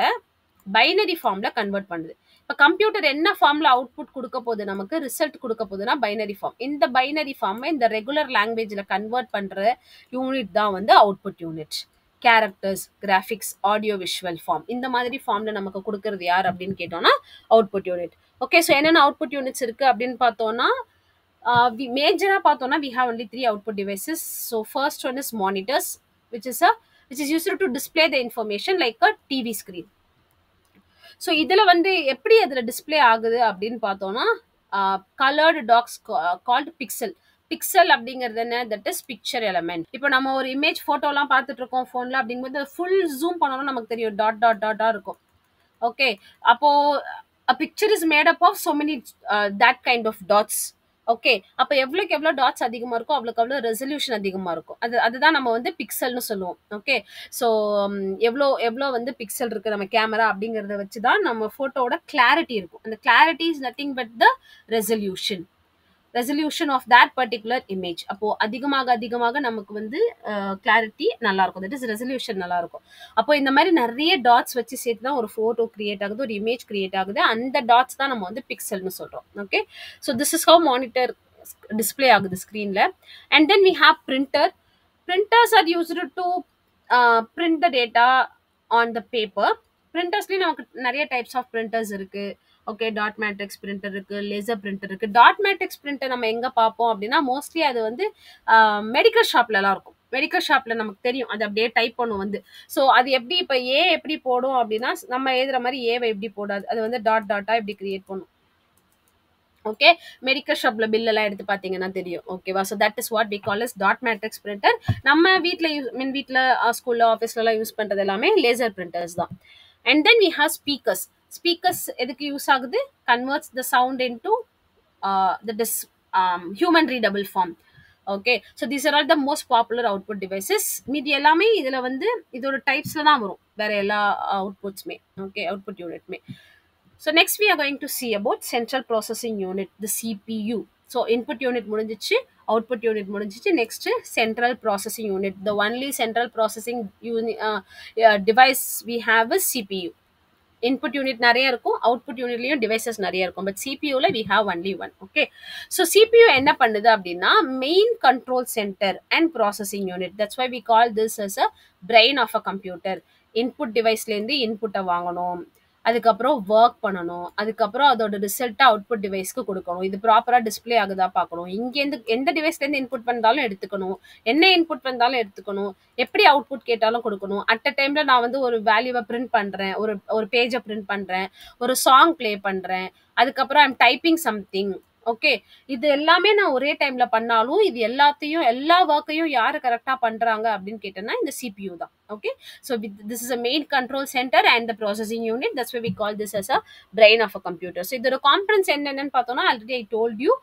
பைனரி ஃபார்ம்ல கன்வெர்ட் பண்ணுது. இப்போ கம்ப்யூட்டர் என்ன ஃபார்ம்ல அவுட்புட் கொடுக்க போகுது, நமக்கு ரிசல்ட் கொடுக்க போகுதுன்னா பைனரி ஃபார்ம். இந்த பைனரி ஃபார்மை இந்த ரெகுலர் லாங்குவேஜில் கன்வெர்ட் பண்ணுற யூனிட் தான் வந்து output unit. Characters, graphics, audio visual form, இந்த மாதிரி ஃபார்ம்ல நமக்கு கொடுக்கறது யார் அப்படின்னு கேட்டோம்னா அவுட்புட் யூனிட். ஓகே, ஸோ என்னென்ன அவுட்புட் யூனிட்ஸ் இருக்கு அப்படின்னு பார்த்தோம்னா, மேஜரா பார்த்தோம்னா we have only 3 output devices. So first one is monitors, which is used to display the information like a TV screen. So இதில் வந்து எப்படி அதில் டிஸ்பிளே ஆகுது அப்படின்னு பார்த்தோம்னா, coloured dots called pixel. Pixel அப்படிங்கிறது என்ன, தட் இஸ் பிக்சர் எலமெண்ட். இப்போ நம்ம ஒரு இமேஜ் ஃபோட்டோலாம் பார்த்துட்டு இருக்கோம் ஃபோனில், அப்படிங்கும்போது ஃபுல் ஜூம் பண்ணோம்னா நமக்கு தெரியும் டாட் டாட் டாட்டா இருக்கும். ஓகே, அப்போ a picture is made up of so many that kind of dots. Okay, அப்போ எவ்வளோக்கு எவ்வளோ டாட்ஸ் அதிகமாக இருக்கும் அவ்வளோக்கு அவ்வளோ ரெசல்யூஷன் அதிகமாக இருக்கும். அதுதான் நம்ம வந்து பிக்சல்னு சொல்லுவோம். ஓகே, ஸோ எவ்வளோ வந்து பிக்சல் இருக்குது நம்ம கேமரா அப்படிங்கிறத வச்சு தான் நம்ம ஃபோட்டோவோட கிளாரிட்டி இருக்கும். அந்த clarity is nothing but the resolution of that particular image. அப்போ அதிகமாக நமக்கு வந்து கிளாரிட்டி நல்லா இருக்கும், தட் இஸ் ரெசல்யூஷன் நல்லா இருக்கும். அப்போ இந்த மாதிரி நிறைய டாட்ஸ் வச்சு சேர்த்து தான் ஒரு ஃபோட்டோ கிரியேட் ஆகுது, ஒரு இமேஜ் கிரியேட் ஆகுது. அந்த டாட்ஸ் தான் நம்ம வந்து பிக்சல்னு சொல்றோம். Okay, so this is how monitor display ஆகுது ஸ்க்ரீன்ல. And then we have printer. Printers are used to print the data on the paper. Printersலயும் நமக்கு நிறைய டைப்ஸ் ஆஃப் பிரிண்டர்ஸ் இருக்கு. ஓகே, டாட் மேட்ரிக்ஸ் பிரிண்டர் இருக்கு, லேசர் பிரிண்டர் இருக்கு. Dot matrix printer நம்ம எங்க பார்ப்போம் அப்படின்னா, மோஸ்ட்லி அது வந்து மெடிக்கல் ஷாப்ல எல்லாம் இருக்கும். மெடிக்கல் ஷாப்ல நமக்கு தெரியும், அது அப்படியே டைப் பண்ணும் வந்து. ஸோ அது எப்படி இப்போ எப்படி போடும் அப்படின்னா, நம்ம எழுதுற மாதிரி ஏவை எப்படி போடாது, அது வந்து டாட் டாட்டா இப்படி கிரியேட் பண்ணும். ஓகே, மெடிக்கல் ஷாப்ல பில் எல்லாம் எடுத்து பார்த்தீங்கன்னா தெரியும். ஓகேவா, so that is what we call is dot matrix printer. நம்ம வீட்டில் ஸ்கூல்ல ஆஃபீஸ்லலாம் யூஸ் பண்ணுறது எல்லாமே லேசர் பிரிண்டர்ஸ் தான். And then we have speakers. Speakers எதுக்கு யூஸ் ஆகுது, converts the sound into that is human readable form. Okay, so these are all the most popular output devices. மீதி எல்லாமே இதில் வந்து இதோட டைப்ஸில் தான் வரும், வேற எல்லா அவுட்புட்ஸுமே. ஓகே, அவுட்புட் யூனிட்மே. So next we are going to see about central processing unit, the CPU. So input unit முடிஞ்சிச்சு, output unit முடிஞ்சிச்சு. Next central processing unit. The only central processing device we have is CPU. Input unit நிறைய இருக்கும், output unitலயும் devices நிறைய இருக்கும், but CPU-ல we have only one. Okay, so CPU என்ன பண்ணுது அப்படின்னா, main control center and processing unit. That's why we call this as a brain of a computer. Input deviceலேருந்து இன்புட்டை வாங்கணும், அதுக்கப்புறம் ஒர்க் பண்ணணும், அதுக்கப்புறம் அதோட ரிசல்ட்டை அவுட்புட் டிவைஸ்க்கு கொடுக்கணும், இது ப்ராப்பராக டிஸ்பிளே ஆகுதா பார்க்கணும், இங்கேருந்து எந்த டிவைஸ்லேருந்து இன்புட் பண்ணாலும் எடுத்துக்கணும், என்ன இன்புட் பண்ணாலும் எடுத்துக்கணும், எப்படி அவுட்புட் கேட்டாலும் கொடுக்கணும். அட் அ டைமில் நான் வந்து ஒரு வேல்யூவை பிரிண்ட் பண்ணுறேன், ஒரு பேஜை பிரிண்ட் பண்ணுறேன், ஒரு சாங் ப்ளே பண்ணுறேன், அதுக்கப்புறம் ஐம் டைப்பிங் சம்திங். ஓகே, இது எல்லாமே நான் ஒரே டைம்ல பண்ணாலும் இது எல்லா ஒர்க்கையும் யாரு கரெக்டா பண்றாங்க அப்படின்னு கேட்டேன்னா இந்த CPU தான். Okay, so this is a main control centre and the processing unit. That's why we call this as a brain of a computer. So இதோட காம்பனன்ஸ் என்னென்னு பார்த்தோம்னா, already I told you,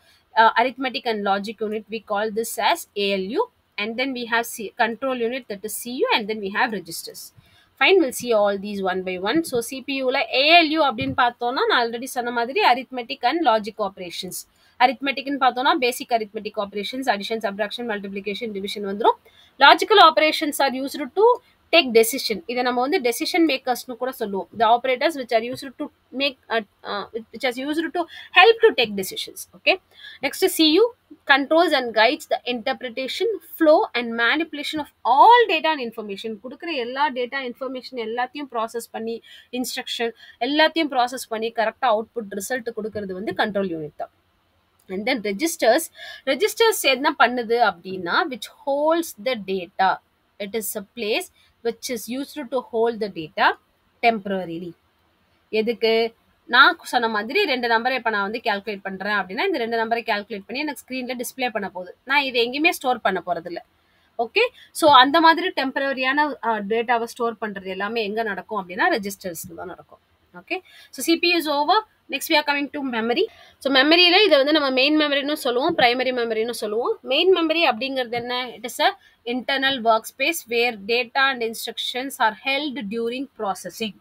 arithmetic and logic unit we call this as ALU, and then we have control unit, that is CU, and then we have registers. Fine, we'll see all these one by one. So CPU-ல ALU அப்படின்னு பார்த்தோம்னா, நான் already சொன்ன மாதிரி arithmetic and logic operations. Arithmetic-ன்னு பார்த்தோம்னா basic arithmetic operations, addition, subtraction, multiplication, division வந்துரும். Logical operations are used to take decision. இதை நம்ம வந்து decision makersனு கூட சொல்லுவோம். The operators which are used to make which are used to help to take decisions. Okay, next is CU, controls and guides the interpretation, flow and manipulation of all data and information. கொடுக்குற எல்லா data information எல்லாத்தையும் process பண்ணி, instruction எல்லாத்தையும் process பண்ணி கரெக்டாக output result கொடுக்கறது வந்து control unit தான். And then registers என்ன பண்ணுது அப்படின்னா, which holds the data. It is a place which is used to hold the data temporarily. எதுக்கு, நான் சொன்ன மாதிரி 2 நம்பரை இப்போ நான் வந்து கால்குலேட் பண்ணுறேன் அப்படின்னா, இந்த 2 நம்பரை கால்குலேட் பண்ணி எனக்கு ஸ்க்ரீனில் டிஸ்பிளே பண்ண போகுது. நான் இது எங்கேயுமே ஸ்டோர் பண்ண போகிறதில்ல. ஓகே, ஸோ அந்த மாதிரி டெம்பரரியான டேட்டாவை ஸ்டோர் பண்ணுறது எல்லாமே எங்கே நடக்கும் அப்படின்னா ரெஜிஸ்டர்ஸில் தான் நடக்கும். Okay, so CPU is over. Next we are coming to memory. So மெமரியில் இதை வந்து நம்ம மெயின் மெமரின்னு சொல்லுவோம், ப்ரைமரி மெமரின்னு சொல்லுவோம். மெயின் மெமரி அப்படிங்கிறது என்ன, it is a internal work space where data and instructions are held during processing.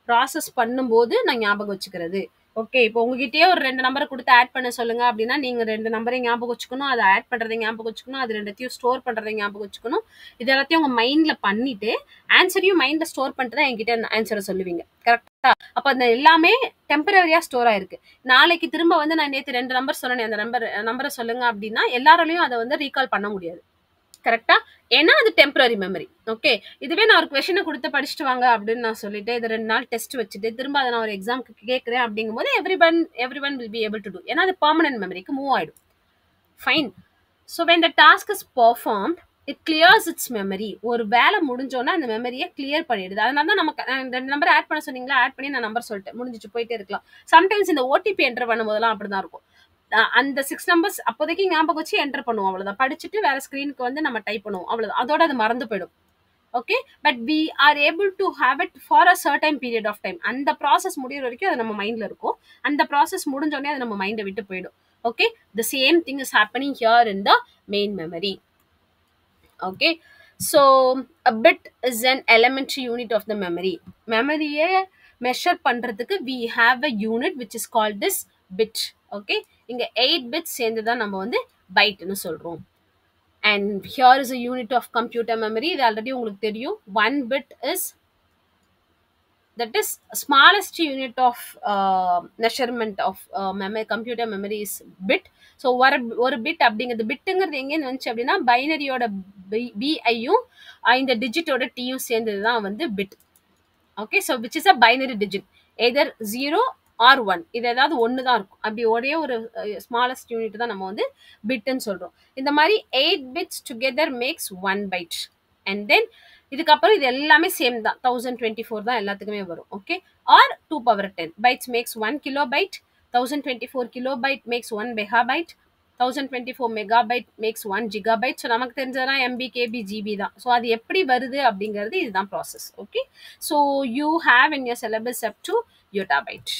Process பண்ணும்போது நான் ஞாபகம் வச்சுக்கிறது, ஓகே. இப்போ உங்ககிட்டயே ஒரு 2 நம்பர குடுத்து ஆட் பண்ண சொல்லுங்க அப்டின்னா, நீங்க 2 நம்பரையும் ஞாபகம் வச்சுக்கணும். அத ஆட் பண்றதையும் ஞாபகம் வச்சுக்கணும். அது 2த்தையும் ஸ்டோர் பண்றதையும் ஞாபகம் வச்சுக்கணும். இது எல்லாத்தையும் உங்க மைண்ட்ல பண்ணிட்டு, ஆன்ஸரையும் மைண்ட்ல ஸ்டோர் பண்ணிட்டு தான் என்கிட்ட ஆன்ஸர சொல்லுவீங்க. கரெக்ட்டா? அப்ப அந்த எல்லாமே டெம்பரரியா ஸ்டோர் ஆயிருக்கு. நாளைக்கு திரும்ப வந்து நான் நேத்து 2 நம்பர் சொன்னனே, அந்த நம்பர சொல்லுங்க அப்டின்னா, எல்லாராலயும் அத வந்து ரீகால் பண்ண முடியாது. கரெக்ட்டா? ஏன்னா அது டெம்பரரி மெமரி. ஓகே. இதுவே நான் ஒரு கொஸ்டின குடுத்து படிச்சுட்டு வாங்க அப்படின்னு நான் சொல்லிட்டு, இத 2 நாள் டெஸ்ட் வச்சுட்டு, திரும்ப அத நான் ஒரு எக்ஸாம்க்கு கேட்கிறேன் அப்படிங்கும்போது, everyone will be able to do. ஏன்னா அது பெர்மனன்ட் மெமரிக்கு மூவ் ஆயிடும். Fine. So when the task is performed, it clears its memory. ஒரு வேலை முடிஞ்சோன்னா அந்த மெமரியை கிளியர் பண்ணிடுது. அதனால தான் நமக்கு 2 நம்பர் ஆட் பண்ண சொன்னீங்களா, ஆட் பண்ணி நான் நம்பர் சொல்லிட்டேன். முடிஞ்சிச்சு, போயிட்டே இருக்கலாம். சம்டைம்ஸ் இந்த ஓடிபி என்டர் பண்ணும்போதெல்லாம் அப்படிதான் இருக்கும். அந்த 6 நம்பர்ஸ் அப்போதைக்கு ஞாபகம் வச்சு என்டர் பண்ணுவோம், அவ்வளவுதான். படிச்சுட்டு வேற ஸ்கிரீனுக்கு வந்து நம்ம டைப் பண்ணுவோம், அவ்வளவுதான். அதோட அது மறந்து போயிடும். Okay, but we are able to have it for a certain period of time. அந்த ப்ராசஸ் முடிகிற வரைக்கும் அது நம்ம மைண்ட்ல இருக்கும். அந்த ப்ராசஸ் முடிஞ்சோடனே அது நம்ம மைண்டை விட்டு போயிடும். Okay, the same thing is happening here in the main memory. Okay, so a bit is an elementary unit of the memory. மெமரியை மெஷர் பண்றதுக்கு we have a unit which is called this bit. Okay, இங்க 8 bits சேர்ந்து தான் நம்ம வந்து பைட்னு சொல்றோம். And here is a unit of computer memory. இது already உங்களுக்கு தெரியும். 1 bit is, that is smallest unit of measurement of computer memory is bit. So ஒரு bit அப்படிங்கிறது, பிட்டுங்கிறது எங்கேருந்து வந்துச்சு அப்படின்னா பைனரியோட பிஐயும் இந்த டிஜிட்டோட டியும் சேர்ந்தது தான் வந்து bit. Okay, so which is a binary digit, either 0 or 1. இது ஏதாவது ஒன்று தான் இருக்கும். அப்படி ஒரே ஒரு ஸ்மாலஸ்ட் யூனிட் தான் நம்ம வந்து பிட்னு சொல்றோம். இந்த மாதிரி 8 bits together makes 1 byte. And then இதுக்கப்புறம் இது எல்லாமே சேம் தான், 1024 தான் எல்லாத்துக்குமே வரும். Okay, or 2 power 10 bytes makes 1 kilobyte. 1024 kilobyte makes 1 megabyte. 1024 megabyte makes 1 gigabyte. So நமக்கு தெரிஞ்சதெல்லாம் MB, KB, GB தான். ஸோ அது எப்படி வருது அப்படிங்கிறது இதுதான் process. Okay, so you have in your syllabus up to yottabyte.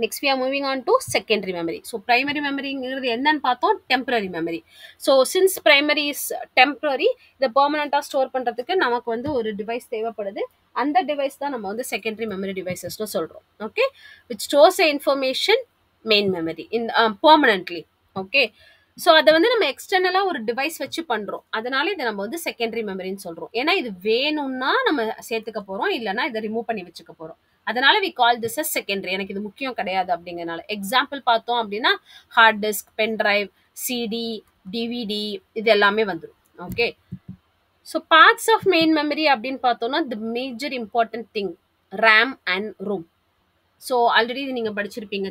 Next we are moving on to secondary memory. So primary memory ங்கிறது என்னன்னு பார்த்தோம், temporary memory. So since primary is temporary, இதை permanent ஸ்டோர் பண்றதுக்கு நமக்கு வந்து ஒரு device தேவைப்படுது. அந்த டிவைஸ் தான் நம்ம வந்து secondary memory devices சொல்றோம். Okay, which stores the information main memory in permanently. Okay, so அதை வந்து நம்ம எக்ஸ்டர்னலாக ஒரு டிவைஸ் வச்சு பண்ணுறோம். அதனால இதை நம்ம வந்து செகண்டரி மெமரின்னு சொல்கிறோம். ஏன்னா இது வேணும்னா நம்ம சேர்த்துக்க போகிறோம், இல்லைனா இதை ரிமூவ் பண்ணி வச்சுக்க போகிறோம். அதனால we call this as secondary. எனக்கு இது முக்கியம் கிடையாது அப்படிங்கிறனால. எக்ஸாம்பிள் பார்த்தோம் அப்படின்னா hard disk, pen drive, CD, DVD, இது எல்லாமே வந்துடும். Okay, so parts of main memory அப்படின்னு பார்த்தோம்னா the major important thing RAM and ROM. So already இது நீங்கள் படிச்சிருப்பீங்க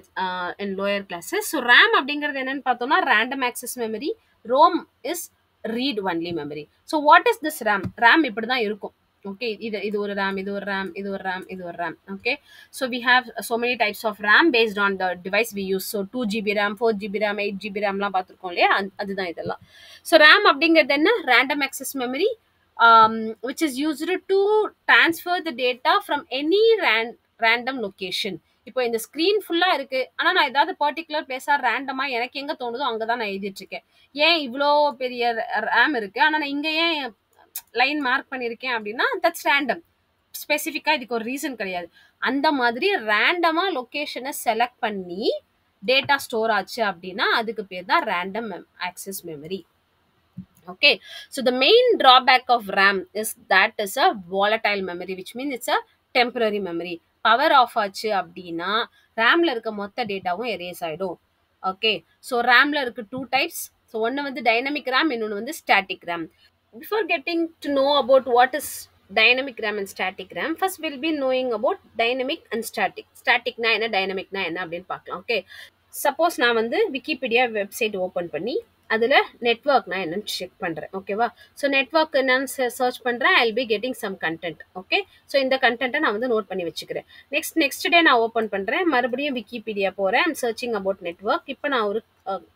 in lower classes. So RAM அப்படிங்கிறது என்னன்னு பார்த்தோம்னா random access memory. ROM is read only memory. So what is this RAM? RAM இப்படி தான் இருக்கும். ஓகே, இது ஒரு ரேம், இது ஒரு ரேம், இது ஒரு ரேம், இது ஒரு RAM. Okay, so we have so many types of RAM based on the device we use. So 2GB RAM, 4GB RAM, 8GB ரேம்லாம் பார்த்துருக்கோம் இல்லையா, அதுதான் இதெல்லாம். ஸோ ரேம் அப்படிங்கிறது என்ன? Random access memory which is used to transfer the data from any random location. இப்போ இந்த screen ஃபுல்லாக இருக்கு, ஆனால் நான் ஏதாவது பர்டிகுலர் பிளேஸாக ரேண்டமாக எனக்கு எங்கே தோணுதோ அங்கே தான் நான் எழுதிட்டு இருக்கேன். ஏன் இவ்வளோ பெரிய ரேம் இருக்கு, ஆனால் நான் இங்கே ஏன் லைன் மார்க் பண்ணியிருக்கேன் அப்படின்னா தட்ஸ் ரேண்டம். ஸ்பெசிஃபிக்காக இதுக்கு ஒரு ரீசன் கிடையாது. அந்த மாதிரி ரேண்டமாக லொக்கேஷனை செலக்ட் பண்ணி டேட்டா ஸ்டோர் ஆச்சு அப்படின்னா அதுக்கு பேர் தான் random access memory. Okay, so the main drawback of RAM is that is a volatile memory, which means it's a temporary memory. Power off ஆச்சு அப்படின்னா ரேம்ல இருக்க மொத்த டேட்டாவும் எரேஸ் ஆயிடும். ஓகே, ஸோ ரேம்ல இருக்கு 2 types. ஸோ ஒன்று வந்து டைனமிக் ரேம், இன்னொன்று வந்து static RAM. Before getting to know about what is dynamic RAM and static RAM, first will be knowing about dynamic and static. ஸ்டாட்டிக்னா என்ன, டைனமிக்னா என்ன அப்படின்னு பார்க்கலாம். ஓகே, சப்போஸ் நான் வந்து விக்கிபீடியா வெப்சைட் ஓப்பன் பண்ணி அதில் நெட்ஒர்க்னா என்னன்னு செக் பண்ணுறேன். ஓகேவா, ஸோ நெட்ஒர்க் என்னன்னு சர்ச் பண்ணுறேன். I will be getting some content. Okay, so இந்த கண்டென்ட்டை நான் வந்து நோட் பண்ணி வச்சுக்கிறேன். நெக்ஸ்ட் டே நான் ஓப்பன் பண்ணுறேன், மறுபடியும் விக்கிபீடியா போகிறேன், ஐம் சர்ச்சிங் அபவுட் நெட்ஒர்க். இப்போ நான் ஒரு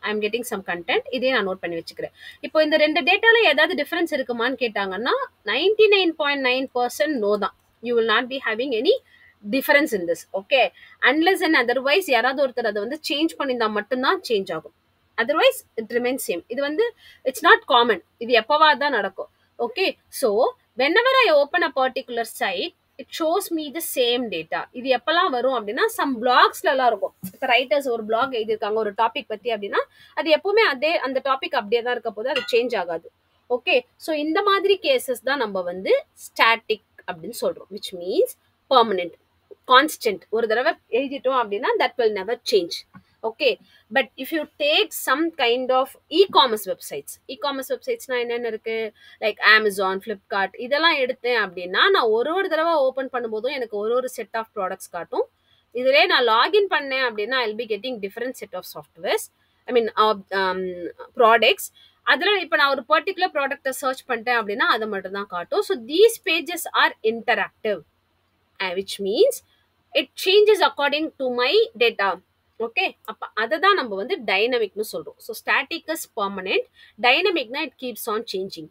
ஐம் கெட்டிங் சம் கண்டென்ட், இதே நான் நோட் பண்ணி வச்சுக்கிறேன். இப்போ இந்த ரெண்டு டேட்டாவில் ஏதாவது டிஃப்ரென்ஸ் இருக்குமான்னு கேட்டாங்கன்னா 99.9% நோ தான். You will not be having any difference in this. Okay, unless and otherwise யாராவது ஒருத்தர் அதை வந்து சேஞ்ச் பண்ணியிருந்தா மட்டும்தான் சேஞ்ச் ஆகும். otherwise it remains same. இது வந்து it's not common, இது எப்பவாது தான் நடக்கும். Okay, so whenever I open a particular site, it shows me the same data. இது எப்பெல்லாம் வரும் அப்படின்னா some blogsல எல்லாம் இருக்கும். இப்போ ரைட்டர்ஸ் ஒரு blog எழுதியிருக்காங்க ஒரு டாபிக் பத்தி அப்படின்னா அது எப்பவுமே அதே அந்த டாபிக் அப்படியே தான் இருக்க போது, அது சேஞ்ச் ஆகாது. ஓகே, ஸோ இந்த மாதிரி கேசஸ் தான் நம்ம வந்து ஸ்டாட்டிக் அப்படின்னு சொல்றோம், which means permanent, constant. ஒரு தடவை எழுதிட்டோம் அப்படின்னா that will never change. Okay, but if you take some kind of e-commerce வெப்சைட்ஸ்னா என்னென்ன இருக்கு, லைக் அமேசான், ஃப்ளிப்கார்ட், இதெல்லாம் எடுத்தேன் அப்படின்னா நான் ஒரு தடவை ஓப்பன் பண்ணும்போதும் எனக்கு ஒரு செட் ஆஃப் ப்ராடக்ட்ஸ் காட்டும். இதிலே நான் லாகின் பண்ணேன் அப்படின்னா I will be getting different set of softwares, I mean products. அதில் இப்போ நான் ஒரு பர்டிகுலர் ப்ராடக்டை சர்ச் பண்ணிட்டேன் அப்படின்னா அதை மட்டும் தான் காட்டும். So these pages are interactive, which means it changes according to my data. Okay, அப்போ அதை தான் நம்ம வந்து டைனமிக்னு சொல்கிறோம். ஸோ ஸ்டாட்டிக் இஸ் பர்மனெண்ட், டைனமிக்னா it keeps on changing.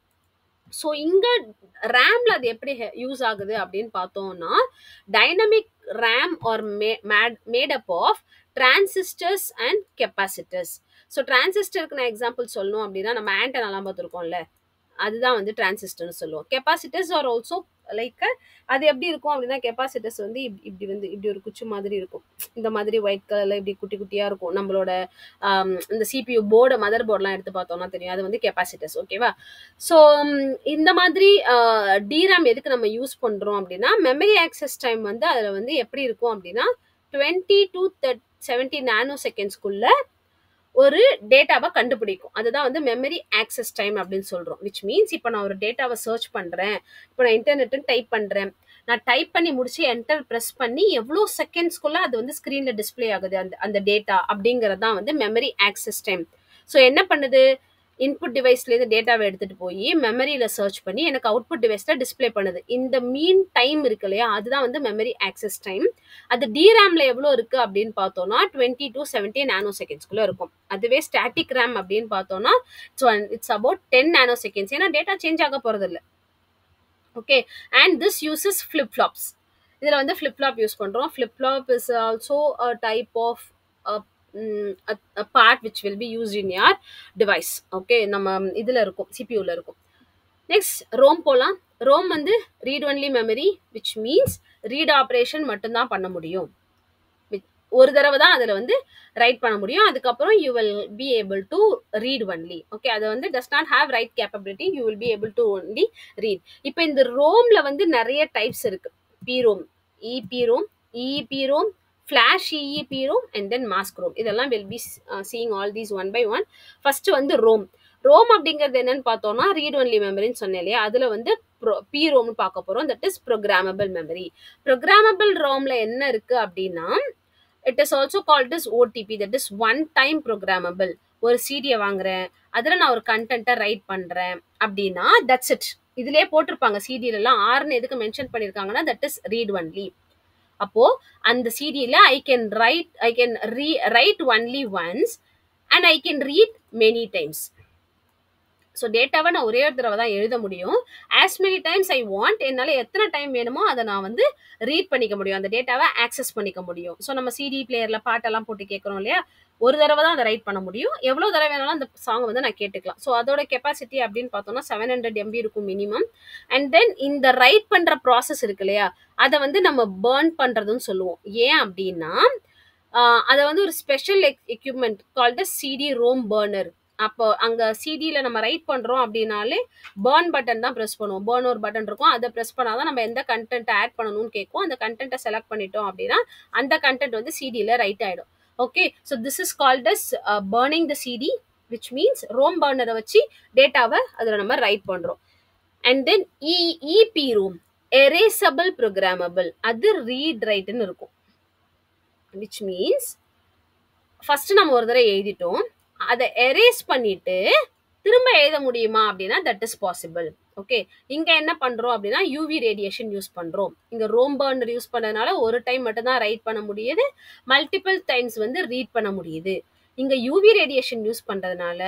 So இங்கே ரேமில் அது எப்படி யூஸ் ஆகுது அப்படின்னு பார்த்தோம்னா, dynamic RAM are made up of transistors and capacitors. So டிரான்சிஸ்டருக்கு நான் எக்ஸாம்பிள் சொல்லணும் அப்படின்னா நம்ம ஆண்டனாலாம் பார்த்துருக்கோம்ல, அதுதான் வந்து டிரான்சிஸ்டர்னு சொல்லுவோம். கெப்பாசிட்டர்ஸ் ஆர் ஆல்சோ லைக் அது எப்படி இருக்கும் அப்படின்னா, கெப்பாசிட்டர்ஸ் வந்து இப்படி ஒரு குச்சி மாதிரி இருக்கும், இந்த மாதிரி ஒயிட் கலர்ல இப்படி குட்டி குட்டியா இருக்கும். நம்மளோட இந்த சிபியூ போர்டு, மதர் போர்டெலாம் எடுத்து பார்த்தோம்னா தெரியும், அது வந்து கெப்பாசிட்டர்ஸ். ஓகேவா? ஸோ இந்த மாதிரி டிராம் எதுக்கு நம்ம யூஸ் பண்றோம் அப்படின்னா, மெமரி ஆக்சஸ் டைம் வந்து அதில் வந்து எப்படி இருக்கும் அப்படின்னா 20 to 70 நானோ செகண்ட்ஸ்குள்ள ஒரு டேட்டாவை கண்டுபிடிக்கும். அதுதான் வந்து மெமரி ஆக்சஸ் டைம் அப்படின்னு சொல்றோம். விச் மீன்ஸ் இப்போ நான் ஒரு டேட்டாவை சர்ச் பண்றேன், இப்போ நான் இன்டர்நெட்னு டைப் பண்றேன், நான் டைப் பண்ணி முடிச்சு என்டர் ப்ரெஸ் பண்ணி எவ்வளோ செகண்ட்ஸ்குள்ள அது வந்து ஸ்க்ரீன்ல டிஸ்பிளே ஆகுது அந்த டேட்டா அப்படிங்கிறது தான் வந்து மெமரி ஆக்சஸ் டைம். ஸோ என்ன பண்ணுது, இன்புட் டிவைஸ்லேருந்து டேட்டாவை எடுத்துட்டு போய் மெமரியில் சர்ச் பண்ணி எனக்கு அவுட்புட் டிவைஸில் டிஸ்பிளே பண்ணுது. இந்த மீன் டைம் இருக்கு இல்லையா, அதுதான் வந்து மெமரி ஆக்சஸ் டைம். அது டிராம்ல எவ்வளோ இருக்கு அப்படின்னு பார்த்தோம்னா 20 to 70 நானோ செகண்ட்ஸ்குள்ள இருக்கும். அதுவே ஸ்டாட்டிக் ரேம் அப்படின்னு பார்த்தோம்னா இட்ஸ் அபவுட் 10 நானோ செகண்ட்ஸ், ஏன்னா டேட்டா சேஞ்ச் ஆக போறது இல்லை. Okay, and this uses flip flops. இதில் வந்து ஃபிளிப் ஃப்ளாப் யூஸ் பண்ணுறோம். Flip flop is also a type of a part which will be used in your device. ஓகே, நம்ம இதில் இருக்கும், சிபியூவில் இருக்கும். நெக்ஸ்ட் ரோம் போகலாம். ரோம் வந்து read only memory, which means read operation மட்டும்தான் பண்ண முடியும். ஒரு தடவை தான் அதில் வந்து ரைட் பண்ண முடியும், அதுக்கப்புறம் you will be able to read only. Okay, அது வந்து does not have write capability, you will be able to only read. இப்போ இந்த ரோம்ல வந்து நிறைய டைப்ஸ் இருக்கு. PROM, EPROM, EEPROM, flash EEPROM and then mask ROM. இதெல்லாம் will be seeing all these one by one. First வந்து ROM. ROM அப்படிங்கிறது என்னன்னு பார்த்தோம்னா ரீட் ஒன்லி மெமரின்னு சொன்னேன் இல்லையா, அதில் வந்து பிரோம்னு பார்க்க போகிறோம். That is programmable memory. Programmable ரோம்ல என்ன இருக்கு அப்படின்னா, it is also called as OTP, that is one time programmable. ஒரு சிடியை வாங்குறேன், அதில் நான் ஒரு கண்டென்ட்டை ரைட் பண்ணுறேன் அப்படின்னா தட்ஸ் இட். இதுலேயே போட்டிருப்பாங்க சிடியிலலாம் ஆர்னு எதுக்கு மென்ஷன் பண்ணியிருக்காங்கன்னா தட் இஸ் ரீட் ஒன்லி. அப்போ அந்த சிடியில் I can write only once and I can read many times. So டேட்டாவை நான் ஒரே ஒரு தடவை தான் எழுத முடியும். As many times I want, என்னால் எத்தனை டைம் வேணுமோ அதை நான் வந்து ரீட் பண்ணிக்க முடியும், அந்த டேட்டாவை ஆக்சஸ் பண்ணிக்க முடியும். ஸோ நம்ம சிடி பிளேயரில் பாட்டெல்லாம் போட்டு கேட்குறோம் இல்லையா, ஒரு தடவை தான் அதை ரைட் பண்ண முடியும். எவ்வளோ தடவை வேணாலும் அந்த சாங் வந்து நான் கேட்டுக்கலாம். ஸோ அதோட கெப்பாசிட்டி அப்படின்னு பார்த்தோம்னா 700 MB இருக்கும் மினிமம். அண்ட் தென் இந்த ரைட் பண்ணுற ப்ராசஸ் இருக்கு இல்லையா, அதை வந்து நம்ம பேர்ன் பண்ணுறதுன்னு சொல்லுவோம். ஏன் அப்படின்னா அதை வந்து ஒரு special equipment called CD ROM burner. அப்போ அங்கே சிடியில் நம்ம ரைட் பண்ணுறோம் அப்படின்னாலே பேர்ன் பட்டன் தான் ப்ரெஸ் பண்ணுவோம். பேர்ன் ஒரு பட்டன் இருக்கும், அதை ப்ரெஸ் பண்ணாதான் நம்ம எந்த கண்டென்ட்டை ஆட் பண்ணணும்னு கேட்கும். அந்த கண்டென்ட்டை செலக்ட் பண்ணிட்டோம் அப்படின்னா அந்த கண்டென்ட் வந்து சிடியில் ரைட் ஆகிடும். Okay, so this is called as burning the CD, which means ROM பர்னரை வச்சு டேட்டாவை அதில் நம்ம ரைட் பண்ணுறோம். And then EP ROM, erasable programmable, அது ரீட் ரைட்டுன்னு இருக்கும். விச் மீன்ஸ் ஃபர்ஸ்ட் நம்ம ஒரு தடவை எழுதிட்டோம், அதை எரேஸ் பண்ணிட்டு திரும்ப எழுத முடியுமா அப்படின்னா தட் இஸ் பாசிபிள். ஓகே, இங்க என்ன பண்றோம் அப்படின்னா யூவி ரேடியேஷன் யூஸ் பண்றோம். இங்க ரோம் பர்னர் யூஸ் பண்ணதுனால ஒரு டைம் மட்டும் தான் ரைட் பண்ண முடியுது, மல்டிபிள் டைம்ஸ் வந்து ரீட் பண்ண முடியுது. இங்க யூவி ரேடியேஷன் யூஸ் பண்றதுனால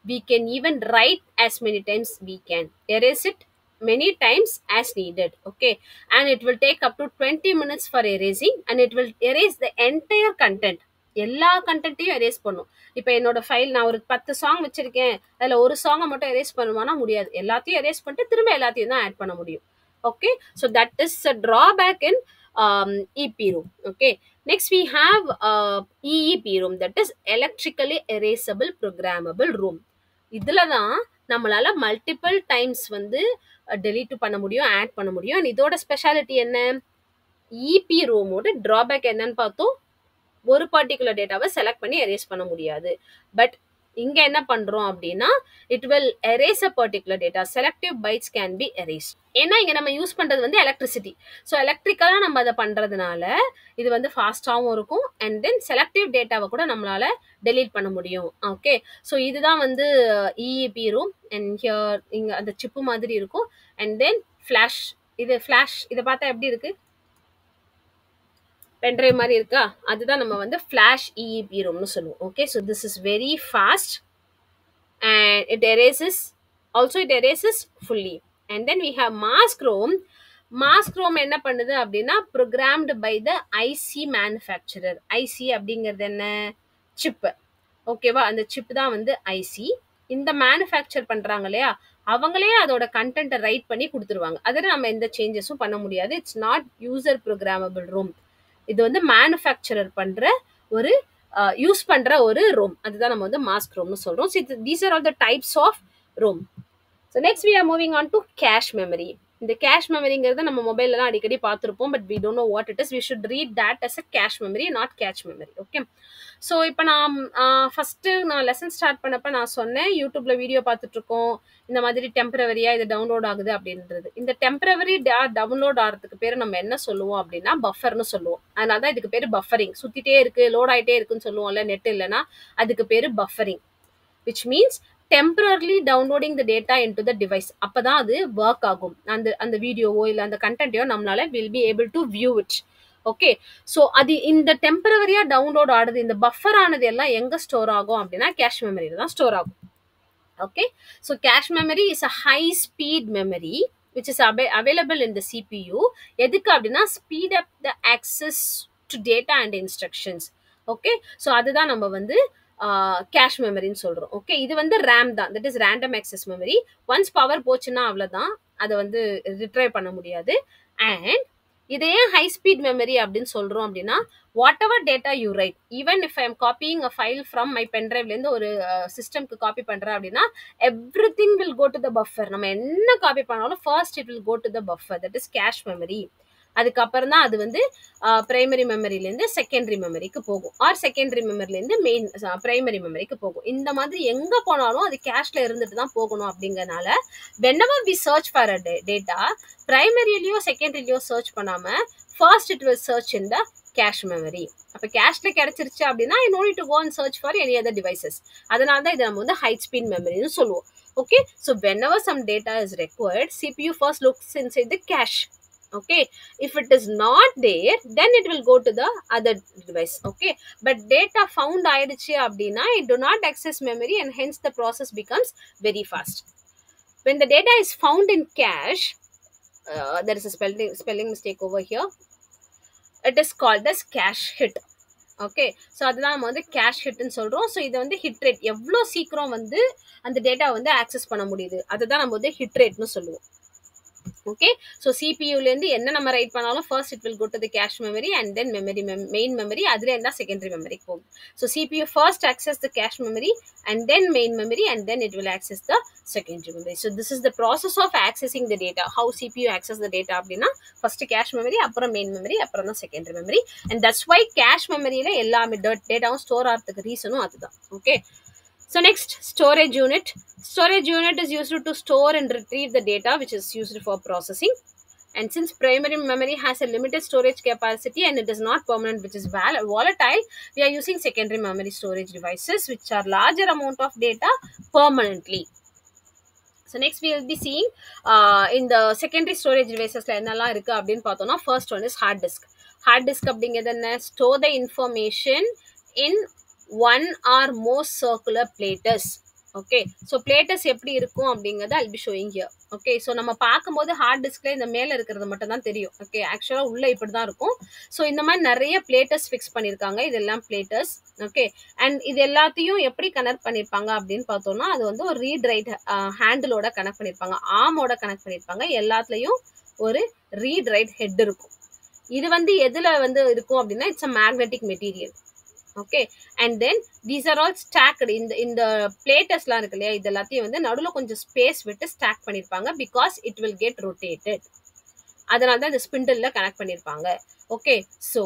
we can even write as many times we can, erase it many times as needed. Okay, and it will take up to 20 minutes for erasing, and it will erase the entire content. எல்லா கண்டென்ட்டையும் erase பண்ணும். இப்போ என்னோட file நான் ஒரு 10 song வச்சிருக்கேன், அதில் ஒரு சாங்கை மட்டும் எரேஸ் பண்ணுவானா முடியாது, எல்லாத்தையும் எரேஸ் பண்ணிட்டு திரும்ப எல்லாத்தையும் தான் ஆட் பண்ண முடியும். Okay, so that is a drawback in EEPROM. Okay, next we have EEPROM, that is electrically erasable programmable ROM. இதுல தான் நம்மளால மல்டிபிள் டைம்ஸ் வந்து delete பண்ண முடியும், ஆட் பண்ண முடியும். And இதோட ஸ்பெஷாலிட்டி என்ன? EEPROM ஓட டிராபேக் என்னன்னு பார்த்தோம், ஒரு பர்டிகுலர் டேட்டாவை செலக்ட் பண்ணி எரேஸ் பண்ண முடியாது. பட் இங்க என்ன பண்றோம் அப்படின்னா, it will erase a particular data. Selective bytes can be erased. ஏன்னா இங்க நம்ம யூஸ் பண்றது வந்து எலக்ட்ரிசிட்டி. ஸோ எலக்ட்ரிக்கலா நம்ம அதை பண்றதுனால இது வந்து ஃபாஸ்டாகவும் இருக்கும். அண்ட் தென் செலக்டிவ் டேட்டாவை கூட நம்மளால டெலீட் பண்ண முடியும். ஓகே, ஸோ இதுதான் வந்து EEPROM. அண்ட் ஹியர் இங்க அந்த சிப்பு மாதிரி இருக்கும். அண்ட் தென் ஃபிளாஷ், இது ஃபிளாஷ், இதை பார்த்தா எப்படி இருக்கு, பென்ட்ரைவ் மாதிரி இருக்கா, அதுதான் நம்ம வந்து ஃபிளாஷ் EEPROMனு சொல்லுவோம். Okay, so this is very fast and it erases fully. And then we have mask ROM. Mask ROM என்ன பண்ணுது அப்படின்னா, programmed by the IC manufacturer. IC அப்படிங்கிறது என்ன? சிப். ஓகேவா, அந்த சிப் தான் வந்து IC. இந்த மேனுஃபேக்சர் பண்றாங்க இல்லையா, அவங்களே அதோட கண்டென்ட்டை ரைட் பண்ணி கொடுத்துருவாங்க. அதில் நம்ம எந்த சேஞ்சஸும் பண்ண முடியாது. It's not user programmable ROM. இது வந்து மேனுஃபேக்சரர் பண்ற ஒரு யூஸ் பண்ற ஒரு ROM. அதுதான் நம்ம வந்து மாஸ்க் ROMனு சொல்றோம். So these are all the types of ROM. So next we are moving on to cache memory. இந்த கேஷ் மெமரிங்கிறத நம்ம மொபைல்ல தான் அடிக்கடி பார்த்துருப்போம். But we don't know what it is. We should read that as a cache memory, not cache memory. Okay, so இப்போ நான் first நான் lesson start பண்ணப்போ நான் சொன்னேன், யூடியூப்ல வீடியோ பார்த்துட்டு இருக்கோம், இந்த மாதிரி டெம்பரவரியா இது டவுன்லோட் ஆகுது அப்படின்றது. இந்த டெம்பரவரி டவுன்லோட் ஆகிறதுக்கு பேர் நம்ம என்ன சொல்லுவோம் அப்படின்னா பஃபர்னு சொல்லுவோம். அதனால தான் இதுக்கு பேர் பஃபரிங். சுத்திட்டே இருக்கு, லோட் ஆகிட்டே இருக்குன்னு சொல்லுவோம்ல, நெட் இல்லைன்னா, அதுக்கு பேர் buffering. which means temporarily downloading the data into the device. அப்பதான் அது ஒர்க் ஆகும். அந்த வீடியோவோ இல்லை அந்த கண்டென்ட்டையோ நம்மளால will be able to view it. Okay, so அது இந்த டெம்பரவரியா டவுன்லோட் ஆடுது, இந்த பஃபர் ஆனது எல்லாம் எங்க ஸ்டோர் ஆகும் அப்படின்னா கேஷ் மெமரியில தான் ஸ்டோர் ஆகும். Okay, so cache memory is a high speed memory which is available in the CPU. எதுக்கு அப்படின்னா speed up the access to data and instructions. Okay, so அதுதான் நம்ம வந்து கேஷ் மெமரின்னு சொல்றோம். ஓகே, இது வந்து ரேம் தான், that is random access memory. Once power போச்சுன்னா அவ்வளோதான், அதை வந்து ரிட்ரைவ் பண்ண முடியாது. அண்ட் இதே ஹை ஸ்பீட் மெமரி அப்படின்னு சொல்றோம் அப்படின்னா, whatever data you write, even if I am copying a file from my பென்ட்ரைவ்லேருந்து ஒரு சிஸ்டம்க்கு காப்பி பண்ணுறேன் அப்படின்னா, everything will go to the buffer. நம்ம என்ன காப்பி பண்ணாலும் first it will go to the buffer, that is cache memory. அதுக்கப்புறம் தான் அது வந்து பிரைமரி மெமரிலேருந்து செகண்டரி மெமரிக்கு போகும், ஆர் செகண்டரி மெமரிலேருந்து மெயின் பிரைமரி மெமரிக்கு போகும். இந்த மாதிரி எங்கே போனாலும் அது கேஷ்ல இருந்துட்டு தான் போகணும். அப்படிங்கிறனால whenever we search for a data, பிரைமரியிலையோ செகண்டரிலையோ சர்ச் பண்ணாமல் first it will search in the cache memory. அப்போ கேஷ்ல கிடைச்சிருச்சு அப்படின்னா you no need to go and search for any other devices. அதனால தான் இதை நம்ம வந்து ஹை ஸ்பீட் மெமரின்னு சொல்லுவோம். Okay, so whenever some data is required, CPU first looks inside the cache. Okay, if it is not there, then it will go to the other device. Okay, but data found ஆயிடுச்சு அப்படின்னா it do not access memory and hence the process becomes very fast. When the data is found in cache, there is a spelling mistake over here. It is called as cache hit. Okay, so அதுதான் நம்ம வந்து cash ஹிட்னு சொல்கிறோம். So இதை வந்து hit rate, எவ்வளோ சீக்கிரம் வந்து அந்த டேட்டா வந்து ஆக்சஸ் பண்ண முடியுது, அதுதான் நம்ம வந்து ஹிட் ரேட்னு சொல்லுவோம். ஓகே, ஸோ சிபியூலேருந்து என்ன நம்ம ரைட் பண்ணாலும் first it will go to the cache memory and then main memory, அதுல இருந்தால் செகண்டரி மெமரிக்கு போகும். So CPU first access the cache memory and then main memory and then it will access the secondary memory. So this is the process of accessing the data. How CPU access the data அப்படின்னா first cache memory, அப்புறம் main memory, அப்புறம் தான் secondary memory. And that's why cache மெமரியில எல்லாமே டேட்டாவும் store ஆகிறதுக்கு ரீசனும் அதுதான். Okay, so next, storage unit. Storage unit is used to store and retrieve the data which is used for processing. And since primary memory has a limited storage capacity and it is not permanent, which is volatile, we are using secondary memory storage devices which are larger amount of data permanently. So next we will be seeing in the secondary storage devices la ennalam irukku appdin pathona. First one is hard disk. Hard disk அப்படிங்கிறது என்ன? Store the information in one or more circular platters. Okay, so platters எப்படி இருக்கும் அப்படிங்கிறத I'll be showing here. Okay, so நம்ம பார்க்கும்போது heart டிஸ்க்ல இந்த மேலே இருக்கிறது மட்டும் தான் தெரியும். ஓகே, ஆக்சுவலாக உள்ள இப்படி தான் இருக்கும். ஸோ இந்த மாதிரி நிறைய பிளேட்டஸ் ஃபிக்ஸ் பண்ணியிருக்காங்க, இதெல்லாம் பிளேட்டஸ். ஓகே, அண்ட் இது எல்லாத்தையும் எப்படி கனெக்ட் பண்ணியிருப்பாங்க அப்படின்னு பார்த்தோம்னா, அது வந்து ஒரு ரீட் ரைட் ஹேண்டிலோட கனெக்ட் பண்ணியிருப்பாங்க, ஆர்மோட கனெக்ட் பண்ணியிருப்பாங்க. எல்லாத்துலேயும் ஒரு ரீட் ரைட் ஹெட் இருக்கும். இது வந்து எதுல வந்து இருக்கும் அப்படின்னா it's a magnetic material. Okay, and then these are all stocked. இந்த பிளேட்டஸ்லாம் இருக்கு இல்லையா, இது எல்லாத்தையும் வந்து நடுவில் கொஞ்சம் ஸ்பேஸ் விட்டு ஸ்டாக் பண்ணியிருப்பாங்க. Because it will get rotated. அதனால தான் இந்த ஸ்பிண்டில்ல கனெக்ட் பண்ணியிருப்பாங்க. ஓகே, ஸோ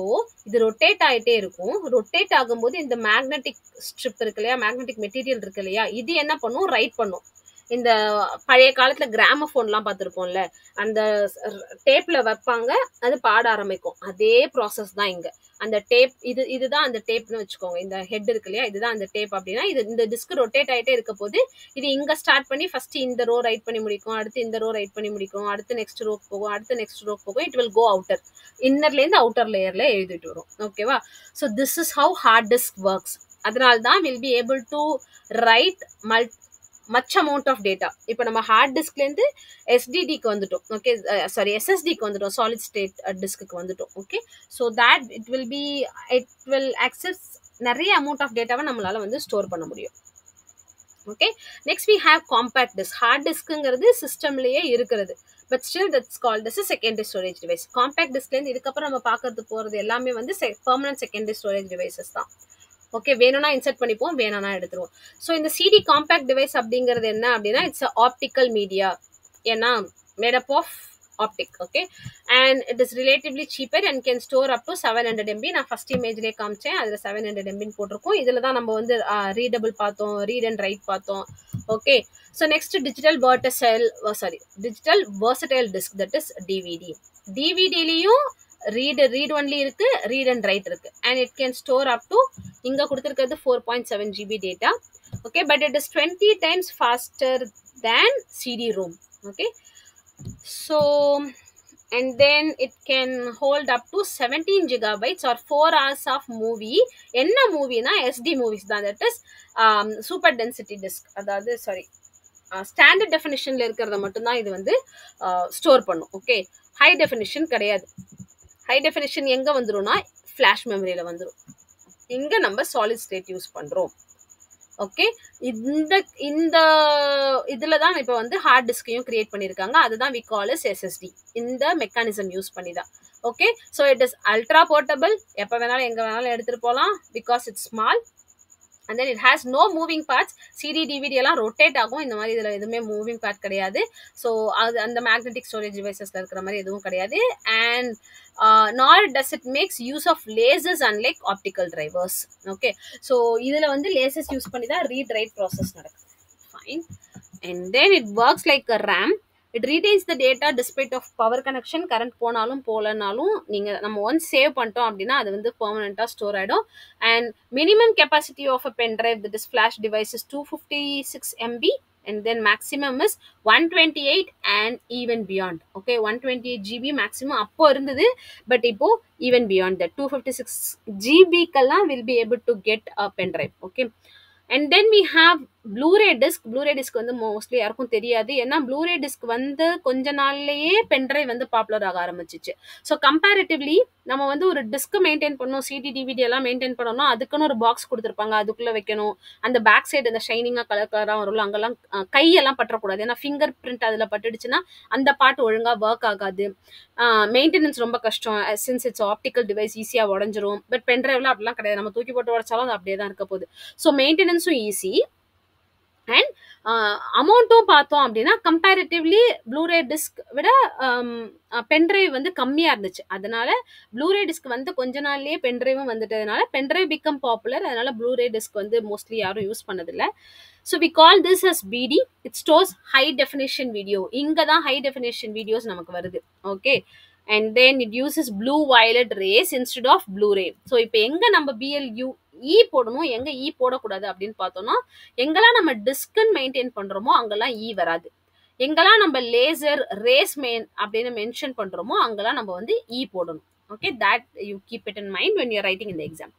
இது ரொட்டேட் ஆகிட்டே இருக்கும். ரொட்டேட் ஆகும்போது இந்த மேக்னெட்டிக் ஸ்ட்ரிப் இருக்கு இல்லையா, மேக்னெட்டிக் மெட்டீரியல் இருக்கு இல்லையா, இது என்ன பண்ணும், ரைட் பண்ணும். இந்த பழைய காலத்துல கிராமபோன்லாம் பார்த்துருப்போம்ல, அந்த டேப்ல வைப்பாங்க, அது பாட ஆரம்பிக்கும். அதே ப்ராசஸ் தான் இங்க. அந்த டேப் இதுதான் அந்த டேப்னு வச்சுக்கோங்க. இந்த ஹெட் இருக்கு இல்லையா, இதுதான் அந்த டேப். அப்படின்னா இது இந்த டிஸ்க் ரொட்டேட் ஆகிட்டே இருக்க போது இது இங்க ஸ்டார்ட் பண்ணி ஃபர்ஸ்ட் இந்த ரோ ரைட் பண்ணி முடிக்கும், அடுத்து இந்த ரோ ரைட் பண்ணி முடிக்கும், அடுத்து நெக்ஸ்ட் ரோக்கு போகும், அடுத்து நெக்ஸ்ட் ரோக்கு போகும். இட் வில் கோ அவுட்டர், இன்னர்ல இருந்து அவுட்டர் லேயர்ல எழுதிட்டு வரும். ஓகேவா? So this is how hard disk works. அதனால தான் will be able to write much amount of data. இப்போ நம்ம ஹார்ட் டிஸ்க்லேருந்து எஸ்டிடிக்கு வந்துட்டோம். ஓகே, சாரி எஸ்எஸ்டிக்கு வந்துட்டோம், சாலிட் ஸ்டேட் டிஸ்க்கு வந்துட்டோம். Okay, so that it will access நிறைய அமௌண்ட் ஆஃப் டேட்டாவை நம்மளால வந்து ஸ்டோர் பண்ண முடியும். Okay, next we have compact disc. Hard டிஸ்க்குங்கிறது சிஸ்டம்லேயே இருக்கிறது, but still that's called as secondary storage device. Compact டிஸ்க்லேருந்து இதுக்கப்புறம் நம்ம பார்க்கறது போகிறது எல்லாமே வந்து பெர்மனன்ட் செகண்டரி ஸ்டோரேஜ் டிவைசஸ் தான். ஓகே, வேணும்னா இன்சர்ட் பண்ணிப்போம், வேணும்னா எடுத்துருவோம். ஸோ இந்த சிடி காம்பேக்ட் டிவைஸ் அப்படிங்கிறது என்ன அப்படின்னா இட்ஸ் ஆப்டிக்கல் மீடியா. ஏன்னா made up of optic. Okay, and it is relatively cheaper and can store up to 700 MB. நான் ஃபர்ஸ்ட் இமேஜ்லேயே காமிச்சேன், அதில் 700 MBன்னு போட்டிருக்கோம். இதில் தான் நம்ம வந்து ரீடபிள் பார்த்தோம், ரீட் அண்ட் ரைட் பார்த்தோம். Okay, so next digital versatile disc, that is DVD. டிவிடிலையும் ரீட் ஒன்லி இருக்கு, ரீட் அண்ட் ரைட் இருக்கு. And it can store up to, இங்க கொடுத்திருக்கிறது 4.7 GB டேட்டா. Okay, but it is 20 times faster than CD-ROM. Okay, so and then it can hold up to 17 gigabytes or 4 hours of movie. என்ன மூவினா SD movies தான், that is super density disk. அதாவது sorry standard டெஃபினிஷன்ல இருக்கிறத மட்டும்தான் இது வந்து store பண்ணும். Okay, high definition கிடையாது. High definition எங்க வந்துரும்னா ஃபிளாஷ் மெமரியில வந்துடும். இங்க நம்ம சாலிட் ஸ்டேட் யூஸ் பண்றோம். ஓகே, இந்த இந்த இதுல தான் இப்போ வந்து ஹார்ட் டிஸ்கையும் கிரியேட் பண்ணியிருக்காங்க. அதுதான் வி கால் அஸ் SSD. இந்த மெக்கானிசம் யூஸ் பண்ணி தான். Okay, so it is ultra portable. எப்போ வேணாலும் எங்க வேணாலும் எடுத்துட்டு போகலாம், because it's small. and then it has no moving parts. CD DVD எல்லாம் ரொட்டேட் ஆகும். இந்த மாதிரி இதில் எதுவுமே மூவிங் பார்ட் கிடையாது. ஸோ அது அந்த மேக்னெட்டிக் ஸ்டோரேஜ் டிவைசஸில் இருக்கிற மாதிரி எதுவும் கிடையாது. And nor does it makes use of lasers unlike optical drivers. Okay, so இதில் வந்து லேசர்ஸ் யூஸ் பண்ணி தான் ரீட் ரைட் ப்ராசஸ் நடக்குது. Fine. and then it works like a RAM. It retains the data despite of power connection. Current போனாலும் போகலனாலும் நம்ம once save பண்ணிட்டோம் அப்படின்னா அது வந்து பெர்மனெண்ட்டாக ஸ்டோர் ஆகிடும். And minimum capacity of a pen drive that is flash device is 256 MB. and then maximum is 128 and even beyond. okay, 128 GB maximum அப்போ இருந்தது, பட் இப்போ even beyond that 256 GB கெல்லாம் will be able to get a pen drive. okay, and then we have Blu-ray disk. Blu-ray disc வந்து mostly யாருக்கும் தெரியாது. ஏன்னா Blu-ray disc வந்து கொஞ்ச நாள்லயே பென்ட்ரைவ் வந்து பாப்புலர் ஆக ஆரம்பிச்சிச்சு. ஸோ கம்பேரிட்டிவ்லி நம்ம வந்து ஒரு டிஸ்க் மெயின்டைன் பண்ணணும், சிடி டிவிடி எல்லாம் மெயின்டைன் பண்ணணும், அதுக்குன்னு ஒரு பாக்ஸ் கொடுத்துருப்பாங்க, அதுக்குள்ள வைக்கணும். அந்த பேக் சைடு அந்த ஷைனிங்காக கலர் கலராக வரும்ல, அங்கெல்லாம் கையெல்லாம் பற்றக்கூடாது. ஏன்னா ஃபிங்கர் பிரிண்ட் அதில் பட்டுடுச்சுன்னா அந்த பார்ட் ஒழுங்காக ஒர்க் ஆகாது. மெயின்டெனன்ஸ் ரொம்ப கஷ்டம். சின்ஸ் இட்ஸ் ஆப்டிக்கல் டிவைஸ் ஈஸியாக உடஞ்சிரும். பட் பென்ட்ரைவ்ல அப்படிலாம் கிடையாது, நம்ம தூக்கி போட்டு உடச்சாலும் அது அப்படியே தான் இருக்க போகுது. So மெயின்டெனன்ஸும் easy. அண்ட் அமௌண்ட்டும் பார்த்தோம் அப்படின்னா கம்பேரிட்டிவ்லி ப்ளூரே டிஸ்க் விட பென்ட்ரைவ் வந்து கம்மியாக இருந்துச்சு. அதனால ப்ளூரே டிஸ்க் வந்து கொஞ்ச நாள்லயே பென்ட்ரைவும் வந்துட்டதுனால பென்ட்ரைவ் பிகம் பாப்புலர். அதனால ப்ளூரே டிஸ்க் வந்து மோஸ்ட்லி யாரும் யூஸ் பண்ணதில்லை. So we call this as BD. It stores high definition video. இங்கே தான் ஹை டெஃபினேஷன் வீடியோஸ் நமக்கு வருது. Okay, and then it uses blue violet rays instead of Blu-ray. So இப்போ எங்க நம்ம BLU போடணும், எங்க போடக்கூடாது அப்படின்னு பார்த்தோம்னா, எங்கெல்லாம் நம்ம டிஸ்கன் மெயின்டைன் பண்றோமோ அங்கெல்லாம் வராது. எங்கெல்லாம் நம்ம லேசர் ரேஸ் அப்படின்னு மென்ஷன் பண்றோமோ அங்கெல்லாம் நம்ம வந்து போடணும். Okay, that you keep it in mind when you're writing in the exam.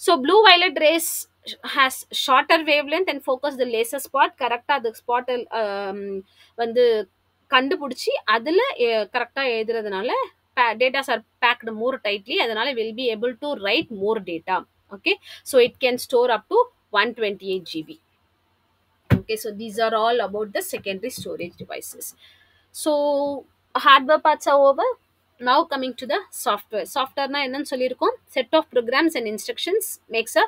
So blue violet rays has shorter wavelength and focus the laser spot. கரெக்டா அந்த ஸ்பாட் வந்து கண்டுபிடிச்சி அதுல கரெக்டா எழுதுறதுனால datas are packed more tightly. அதனால will be able to write more data. okay, so it can store up to 128 GB. okay, so these are all about the secondary storage devices. So hardware parts are over. Now coming to the software. Software na என்னன்னு சொல்லியிருக்கோம், set of programs and instructions makes a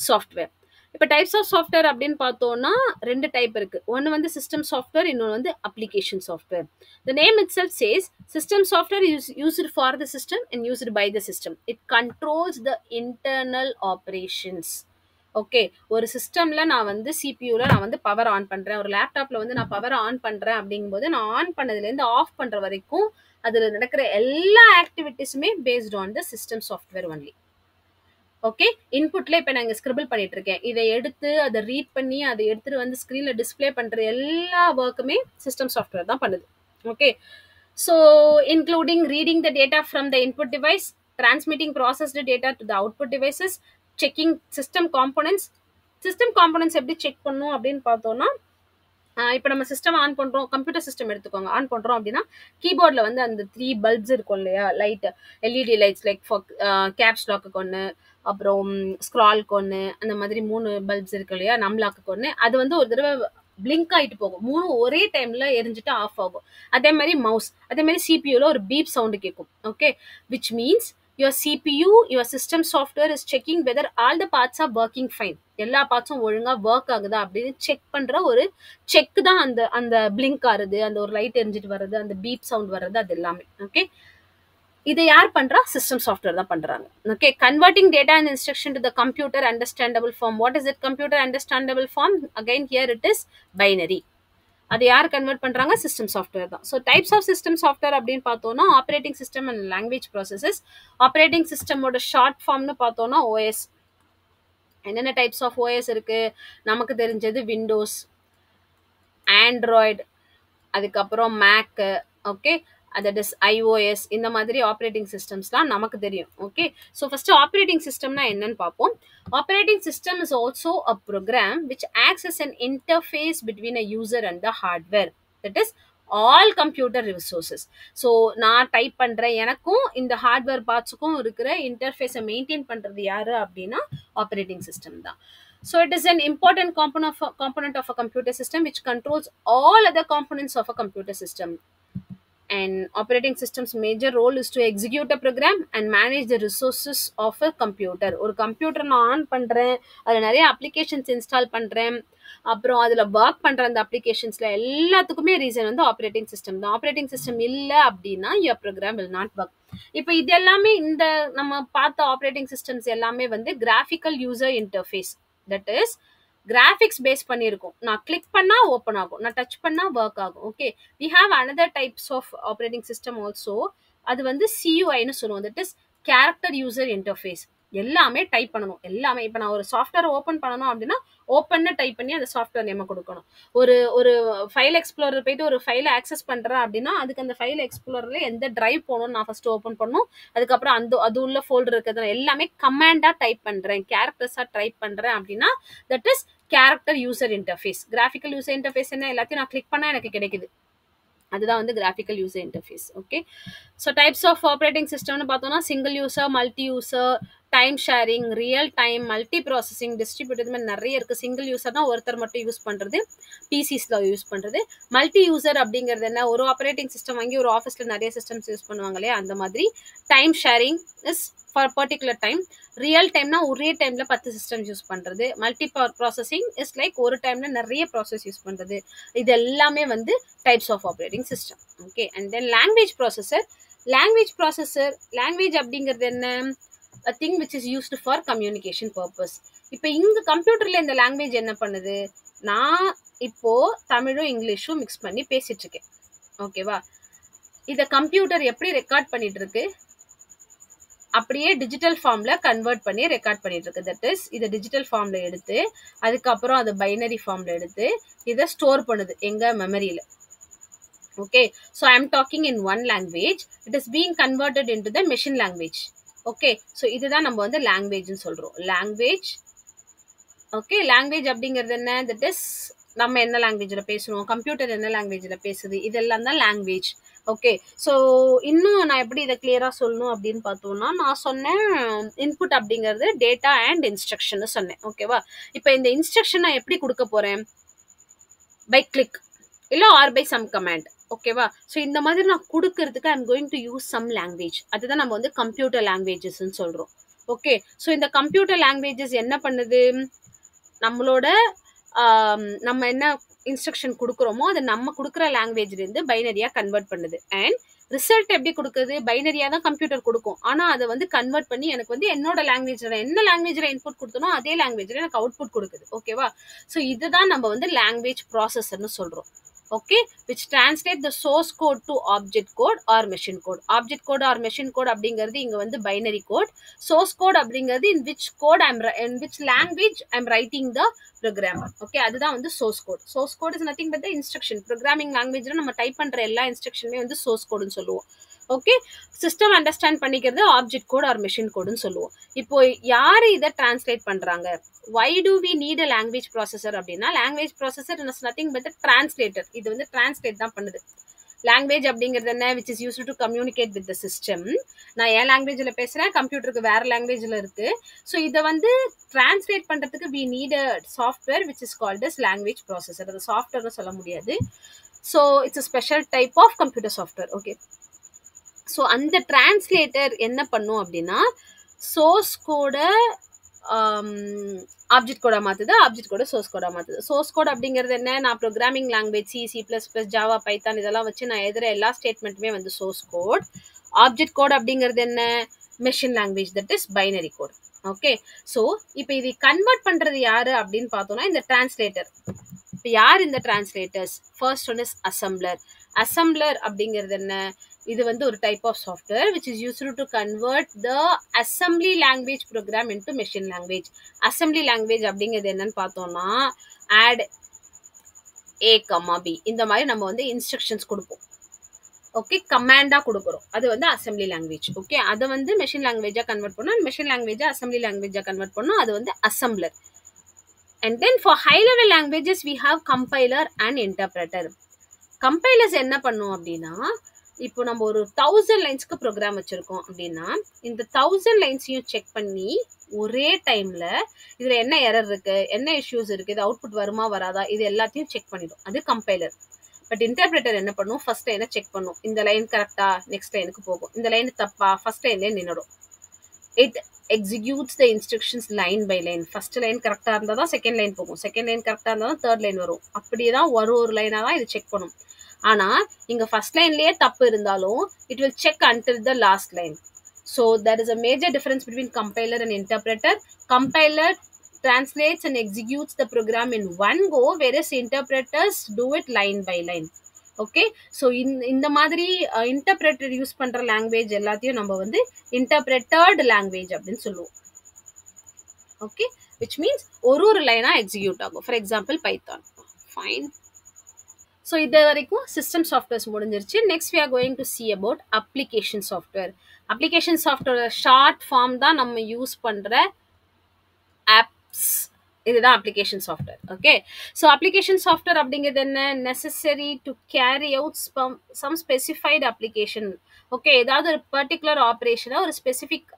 software. இப்போ types of software அப்படின்னு பார்த்தோம்னா ரெண்டு type இருக்கு. ஒன்று வந்து system software, இன்னொன்று வந்து application software. The name itself says system software is used for the system and used by the system. It controls the internal operations. Okay, ஒரு சிஸ்டம்ல நான் வந்து சிபியூல நான் வந்து பவர் ஆன் பண்றேன், ஒரு லேப்டாப்ல வந்து நான் பவர் ஆன் பண்றேன் அப்படிங்கும்போது நான் ஆன் பண்ணதுலேருந்து ஆஃப் பண்ற வரைக்கும் அதுல நடக்கிற எல்லா ஆக்டிவிட்டிஸுமே based on the system software only. Okay, இன்புட்ல இப்போ நான் இங்கே ஸ்கிரிபிள் பண்ணிட்டு இருக்கேன், இதை எடுத்து அதை ரீட் பண்ணி அதை எடுத்துட்டு வந்து ஸ்க்ரீன்ல டிஸ்பிளே பண்ற எல்லா ஒர்க்குமே சிஸ்டம் சாஃப்ட்வேர் தான் பண்ணுது. Okay, so including reading the data from the input device, transmitting processed data to the output devices, checking system components. System components எப்படி செக் பண்ணும் அப்படின்னு பார்த்தோம்னா, இப்போ நம்ம சிஸ்டம் ஆன் பண்ணுறோம், கம்ப்யூட்டர் சிஸ்டம் எடுத்துக்கோங்க, ஆன் பண்ணுறோம் அப்படின்னா கீபோர்டில் வந்து அந்த 3 பல்ப்ஸ் இருக்கும் இல்லையா, light, LED lights, like caps lock ஒன்று, அப்புறம் ஸ்க்ரால்க்கு ஒன்று, அந்த மாதிரி 3 பல்ப்ஸ் இருக்கு இல்லையா, நம்லாக்கு ஒன்று. அது வந்து ஒரு தடவை பிளிங்க் ஆகிட்டு போகும், 3 ஒரே டைமில் எரிஞ்சிட்டு ஆஃப் ஆகும். அதே மாதிரி மவுஸ், அதே மாதிரி சிபியூவில் ஒரு பீப் சவுண்டு கேட்கும். Okay, which means your CPU, your system software is checking whether all the parts are working fine. எல்லா பார்ட்ஸும் ஒழுங்கா ஒர்க் ஆகுதா அப்படின்னு செக் பண்ற ஒரு செக் தான் அந்த அந்த பிளிங்க் ஆறுது, அந்த ஒரு லைட் எரிஞ்சிட்டு வர்றது, அந்த பீப் சவுண்ட் வர்றது, அது எல்லாமே. ஓகே, இதை யார் பண்றா? சிஸ்டம் சாஃப்ட்வேர் தான் பண்றாங்க. Okay, converting data and instruction to the computer understandable form. What is it computer understandable form? Again here it is binary. அது யார் கன்வெர்ட் பண்றாங்க? சிஸ்டம் சாஃப்ட்வேர் தான். So types of system software அப்படின்னு பார்த்தோம்னா operating system and language processors. Operating சிஸ்டமோட short ஃபார்ம்னு பார்த்தோம்னா OS. என்னென்ன டைப்ஸ் ஆஃப் ஓஎஸ் இருக்கு நமக்கு தெரிஞ்சது? விண்டோஸ், ஆண்ட்ராய்டு, அதுக்கப்புறம் Mac, okay, that is iOS. இந்த மாதிரி ஆப்ரேட்டிங் சிஸ்டம்ஸ்லாம் நமக்கு தெரியும். ஓகே, ஸோ ஃபர்ஸ்ட் ஆப்ரேட்டிங் சிஸ்டம்னா என்னன்னு பார்ப்போம். Operating system is also a program which acts as an interface between a user and the hardware, that is all computer resources. So நான் டைப் பண்றேன், எனக்கும் இந்த ஹார்ட்வேர் பார்ட்ஸுக்கும் இருக்கிற இன்டர்ஃபேஸை மெயின்டைன் பண்றது யாரு அப்படின்னா ஆப்ரேட்டிங் சிஸ்டம் தான். So it is an important component of a computer system which controls all other components of a computer system. And operating system's major role is to execute a program and manage the resources of a computer. ஒரு computer நான் on பண்றேன், அதில் நிறைய applications install பண்றேன், அப்புறம் அதில் work பண்ற அந்த அப்ளிகேஷன்ஸ்ல எல்லாத்துக்குமே ரீசன் வந்து ஆப்ரேட்டிங் சிஸ்டம் தான். ஆப்ரேட்டிங் சிஸ்டம் இல்லை அப்படின்னா your program will not work. இப்போ இது எல்லாமே இந்த நம்ம பார்த்த ஆப்ரேட்டிங் சிஸ்டம்ஸ் எல்லாமே வந்து graphical user interface, that is graphics base பண்ணியிருக்கும். நான் கிளிக் பண்ணா ஓப்பன் ஆகும், நான் டச் பண்ணா ஒர்க் ஆகும். Okay, we have another types of operating system also. அது வந்து சியூஐன்னு சொல்லுவோம், that is character user interface. எல்லாமே டைப் பண்ணணும், எல்லாமே. இப்போ நான் ஒரு சாஃப்ட்வேர் ஓப்பன் பண்ணணும் அப்படின்னா ஓப்பன்னு டைப் பண்ணி அந்த சாஃப்ட்வேர் நேமை கொடுக்கணும். ஒரு ஃபைல் எக்ஸ்ப்ளோரர் போயிட்டு ஒரு ஃபைலை ஆக்சஸ் பண்ணுறேன் அப்படின்னா அதுக்கு அந்த ஃபைல் எக்ஸ்ப்ளோரரில் எந்த டிரைவ் போகணும்னு நான் ஃபர்ஸ்ட் ஓப்பன் பண்ணணும். அதுக்கப்புறம் அது உள்ள ஃபோல்டர் இருக்கிறது எல்லாமே கமாண்டாக டைப் பண்ணுறேன், கேரக்டர்ஸாக டைப் பண்ணுறேன் அப்படின்னா that is character user interface. Graphical user interface என்ன? எல்லாத்தையும் நான் கிளிக் பண்ணால் எனக்கு கிடைக்குது, அதுதான் வந்து graphical user interface. Okay, so types of operating சிஸ்டம்னு பார்த்தோம்னா single user, multi user, time sharing, real time, multi processing, distribute, இது மாதிரி நிறைய இருக்குது. சிங்கிள் யூசர்னா ஒருத்தர் மட்டும் யூஸ் பண்ணுறது, பிசிஸில் யூஸ் பண்ணுறது. மல்டி யூசர் அப்படிங்கிறது என்ன? ஒரு ஆப்ரேட்டிங் சிஸ்டம் வாங்கி ஒரு ஆஃபீஸில் நிறைய சிஸ்டம்ஸ் யூஸ் பண்ணுவாங்க இல்லையா, அந்த மாதிரி. Time sharing is for particular time. Real டைம்னா ஒரே டைம்ல 10 சிஸ்டம் யூஸ் பண்றது. மல்டி ப்ராசஸிங் இஸ் லைக் ஒரு டைம்ல நிறைய ப்ராசஸ் யூஸ் பண்றது. இது எல்லாமே வந்து types of operating system. Okay, and then language processor. Language அப்படிங்கிறது என்ன? a thing which is used for communication purpose. இப்போ இங்க கம்ப்யூட்டர்ல இந்த லாங்குவேஜ் என்ன பண்ணுது? நான் இப்போ தமிழும் இங்கிலீஷும் மிக்ஸ் பண்ணி பேசிட்டு இருக்கேன், ஓகேவா? இத கம்ப்யூட்டர் எப்படி ரெக்கார்ட் பண்ணிட்டு இருக்கு? அப்படியே டிஜிட்டல் ஃபார்ம்ல கன்வெர்ட் பண்ணி ரெக்கார்ட் பண்ணிட்டு இருக்கு. தட் இஸ் இதை டிஜிட்டல் ஃபார்ம்ல எடுத்து அதுக்கப்புறம் அது பைனரி ஃபார்ம்ல எடுத்து இதை ஸ்டோர் பண்ணுது எங்க மெமரியில. Okay, so I am talking in one language, it is being converted into the machine language. Okay, so இதுதான் நம்ம வந்து லாங்குவேஜ்னு சொல்றோம். லாங்குவேஜ். ஓகே, லாங்குவேஜ் அப்படிங்கிறது என்ன? தட் இஸ் நம்ம என்ன லாங்குவேஜில் பேசுகிறோம், கம்ப்யூட்டர் என்ன லாங்குவேஜில் பேசுது, இதெல்லாம் தான் லாங்குவேஜ். ஓகே, ஸோ இன்னும் நான் எப்படி இதை கிளியராக சொல்லணும் அப்படின்னு பார்த்தோம்னா, நான் சொன்னேன் இன்புட் அப்படிங்கிறது டேட்டா அண்ட் இன்ஸ்ட்ரக்ஷன் சொன்னேன், ஓகேவா? இப்போ இந்த இன்ஸ்ட்ரக்ஷன் நான் எப்படி கொடுக்க போகிறேன்? பை கிளிக் இல்லை ஆர் பை சம் கமாண்ட். ஓகேவா? ஸோ இந்த மாதிரி நான் குடுக்கறதுக்கு I'm going to use some language. அதுதான் நம்ம வந்து கம்ப்யூட்டர் லாங்குவேஜஸ்ன்னு சொல்றோம். ஓகே. ஸோ இந்த கம்ப்யூட்டர் லாங்குவேஜஸ் என்ன பண்ணுது? நம்மளோட நம்ம என்ன இன்ஸ்ட்ரக்ஷன் குடுக்குறோமோ, அது நம்ம குடுக்குற லாங்குவேஜ்லேருந்து பைனரியா கன்வெர்ட் பண்ணுது. அண்ட் ரிசல்ட் எப்படி குடுக்குது? பைனரியா தான் கம்ப்யூட்டர் குடுக்கும். ஆனா அத வந்து கன்வெர்ட் பண்ணி எனக்கு வந்து என்னோட லாங்குவேஜ்ல என்ன லாங்குவேஜ்ல இன்புட் குடுத்தனோ அதே லாங்குவேஜ்ல எனக்கு அவுட்புட் குடுக்குது. ஓகேவா? ஸோ இதுதான் நம்ம வந்து லாங்குவேஜ் ப்ராசஸர்னு சொல்றோம். Okay, which translate the source code to object code or machine code. Object code or machine code அப்படிங்கிறது இங்க வந்து binary code. Source code அப்படிங்கிறது in which code in which language I'm writing the program. Okay, அதுதான் வந்து source code. Source code is nothing but the instruction. Programming languageல நம்ம type பண்ற எல்லா இன்ஸ்ட்ரக்ஷனுமே வந்து source codeன்னு சொல்லுவோம். ஓகே, சிஸ்டம் அண்டர்ஸ்டாண்ட் பண்ணிக்கிறது ஆப்ஜெக்ட் கோட் ஆர் மெஷின் கோடுன்னு சொல்லுவோம். இப்போ யாரு இதை டிரான்ஸ்லேட் பண்றாங்க? why do we need a language processor அப்படின்னா, language processor is nothing but the translator. இது வந்து டிரான்ஸ்லேட் தான் பண்ணுது. லாங்குவேஜ் அப்படிங்கிறது என்ன? Which is used to communicate with the system. நான் என் லாங்குவேஜில் பேசுகிறேன், கம்ப்யூட்டருக்கு வேறு லாங்குவேஜில் இருக்குது. ஸோ இதை வந்து டிரான்ஸ்லேட் பண்ணுறதுக்கு we need a software which is called as language processor. அது சாஃப்ட்வேர்னு சொல்ல முடியாது. So it's a special type of computer software. Okay, so அந்த டிரான்ஸ்லேட்டர் என்ன பண்ணும் அப்படின்னா, சோர்ஸ் கோட ஆப்ஜெக்ட் கோடா மாற்றுது, ஆப்ஜெக்ட் கோட சோர்ஸ் கோடா மாற்றுது. சோர்ஸ் கோட் அப்படிங்கிறது என்ன? நான் programming language C++, Java, Python இதெல்லாம் வச்சு நான் எழுதுற எல்லா ஸ்டேட்மெண்ட்டுமே வந்து சோர்ஸ் கோட். ஆப்ஜெக்ட் கோட் அப்படிங்கிறது என்ன? Machine language, that is binary code. Okay, so இப்போ இது கன்வெர்ட் பண்ணுறது யாரு அப்படின்னு பார்த்தோம்னா இந்த டிரான்ஸ்லேட்டர். இப்போ யார் இந்த translators? First one is assembler. Assembler அப்படிங்கிறது என்ன? இது வந்து ஒரு type of software which is used to convert the assembly language program into machine language. assembly language அப்படிங்கிறது என்னன்னு பார்த்தோம்னா, add a, b இந்த மாதிரி நம்ம வந்து இன்ஸ்ட்ரக்ஷன்ஸ் கொடுப்போம். ஓகே, கமாண்டா கொடுக்குறோம். அது வந்து அசம்பிளி லாங்குவேஜ். ஓகே, அதை வந்து மெஷின் லாங்குவேஜா கன்வெர்ட் பண்ணோம், மெஷின் லாங்குவேஜா அசம்பிளி லாங்குவேஜா கன்வெர்ட் பண்ணோம். அது வந்து assembler. And then for high level languages we have compiler and interpreter. Compilers என்ன பண்ணும் அப்படின்னா, இப்போ நம்ம ஒரு 1000 லைன்ஸ்க்கு ப்ரோக்ராம் வச்சிருக்கோம் அப்படின்னா, இந்த 1000 லைன்ஸையும் செக் பண்ணி ஒரே டைம்ல இதுல என்ன எரர் இருக்கு, என்ன இஷ்யூஸ் இருக்கு, இது அவுட்புட் வருமா வராதா, இது எல்லாத்தையும் செக் பண்ணிடும். அது கம்பைலர். பட் இன்டர்பிரேட்டர் என்ன பண்ணும்? ஃபர்ஸ்ட் லைனை செக் பண்ணும். இந்த லைன் கரெக்டா, நெக்ஸ்ட் லைனுக்கு போகும். இந்த லைன் தப்பா, ஃபர்ஸ்ட் லைன்லேயே நின்றுடும். It executes the instructions line by line. First line கரெக்டா இருந்தா தான் செகண்ட் லைன் போகும், செகண்ட் லைன் கரெக்டா இருந்தா தான் தேர்ட் லைன் வரும். அப்படியே தான் ஒரு லைனா தான் இது செக் பண்ணும். ஆனா இங்க ஃபர்ஸ்ட் லைன்லயே தப்பு இருந்தாலும் it will check until the last line. So there is a major difference between compiler and interpreter. Compiler translates and executes the program in one go, whereas interpreters do it line by line. Okay, so இந்த மாதிரி interpreter use பண்ணுற language எல்லாத்தையும் நம்ம வந்து இன்டர்பிரேட்டர்டு language அப்படின்னு சொல்லுவோம். Okay, which means ஒரு லைனாக எக்ஸிக்யூட் ஆகும். For example Python. Fine. So இது வரைக்கும் சிஸ்டம் சாஃப்ட்வேர்ஸ் முடிஞ்சிருச்சு. Next we are going to see about application software. Application software short form தான் நம்ம யூஸ் பண்ணுற ஆப்ஸ். இதுதான் application software. Okay, so application software அப்படிங்கிறது என்ன? Necessary to carry out some specified application. Okay, ஏதாவது ஒரு particular ஆப்ரேஷனை ஒரு ஸ்பெசிஃபிக்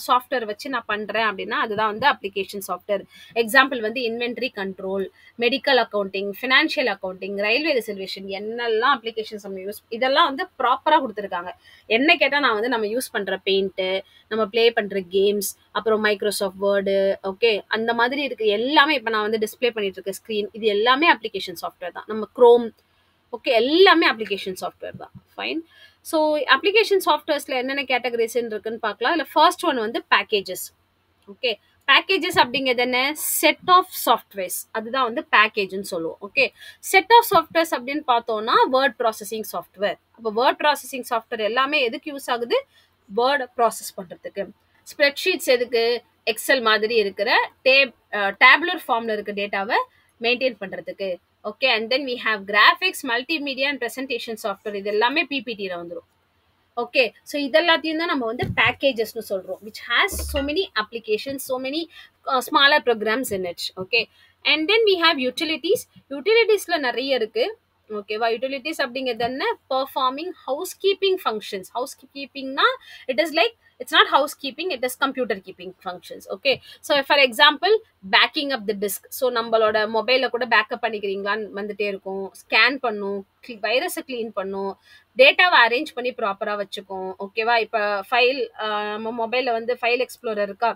சாஃப்ட்வேர் வச்சு நான் பண்ணுறேன் அப்படின்னா அதுதான் வந்து அப்ளிகேஷன் சாஃப்ட்வேர். எக்ஸாம்பிள் வந்து inventory control, medical accounting, financial accounting, railway reservation, என்னெல்லாம் அப்ளிகேஷன்ஸ் நம்ம யூஸ், இதெல்லாம் வந்து ப்ராப்பராக கொடுத்துருக்காங்க. என்ன கேட்டால் நான் வந்து நம்ம யூஸ் பண்ணுற பெயிண்ட்டு, நம்ம ப்ளே பண்ணுற கேம்ஸ், அப்புறம் மைக்ரோசாஃப்ட் வேர்டு, ஓகே, அந்த மாதிரி இருக்கு எல்லாமே. இப்போ நான் வந்து டிஸ்பிளே பண்ணிட்டு இருக்க ஸ்க்ரீன், இது எல்லாமே அப்ளிகேஷன் சாஃப்ட்வேர் தான். நம்ம குரோம், ஓகே, எல்லாமே அப்ளிகேஷன் சாஃப்ட்வேர் தான். ஃபைன். ஸோ அப்ளிகேஷன் சாஃப்ட்வேர்ஸில் என்னென்ன கேட்டகரிஸ் இருக்குன்னு பார்க்கலாம். இல்லை ஃபர்ஸ்ட் ஒன் வந்து பேக்கேஜஸ். ஓகே, பேக்கேஜஸ் அப்படிங்கிறது என்ன? செட் ஆஃப் சாஃப்ட்வேர்ஸ், அதுதான் வந்து பேக்கேஜ்னு சொல்லுவோம். ஓகே, செட் ஆஃப் சாஃப்ட்வேர்ஸ் அப்படின்னு பார்த்தோம்னா வேர்ட் ப்ராசஸிங் சாஃப்ட்வேர். அப்போ வேர்ட் ப்ராசஸிங் சாஃப்ட்வேர் எல்லாமே எதுக்கு யூஸ் ஆகுது? வேர்ட் ப்ராசஸ் பண்ணுறதுக்கு. ஸ்ப்ரெட்ஷீட்ஸ் எதுக்கு? எக்ஸல் மாதிரி இருக்கிற டேபுலர் ஃபார்ம்ல இருக்க டேட்டாவை மெயின்டைன் பண்ணுறதுக்கு. Okay, and then we have graphics, multimedia and presentation software. இது எல்லாமே பிபிடியில் வந்துடும். ஓகே, ஸோ இதெல்லாத்தையும் தான் நம்ம வந்து பேக்கேஜஸ்னு சொல்கிறோம், which has so many applications, so many smaller programs in it. Okay, and then we have utilities. யூட்டிலிட்டிஸில் நிறைய இருக்குது. ஓகேவா? யூட்டிலிட்டிஸ் அப்படிங்கிறது என்ன? Performing housekeeping functions. ஹவுஸ் கீப்பிங்னா it is like It's not housekeeping, it is computer keeping functions. Okay, so for example, backing up the disk. So நம்மளோட மொபைல்ல கூட பேக்கப் பண்ணிக்கிறீங்களான்னு வந்துட்டே இருக்கும், ஸ்கேன் பண்ணும், வைரஸை க்ளீன் பண்ணும், டேட்டாவை அரேஞ்ச் பண்ணி ப்ராப்பரா வச்சுக்கும். ஓகேவா, இப்போ ஃபைல் நம்ம மொபைல்ல வந்து ஃபைல் எக்ஸ்ப்ளோரர் இருக்கா,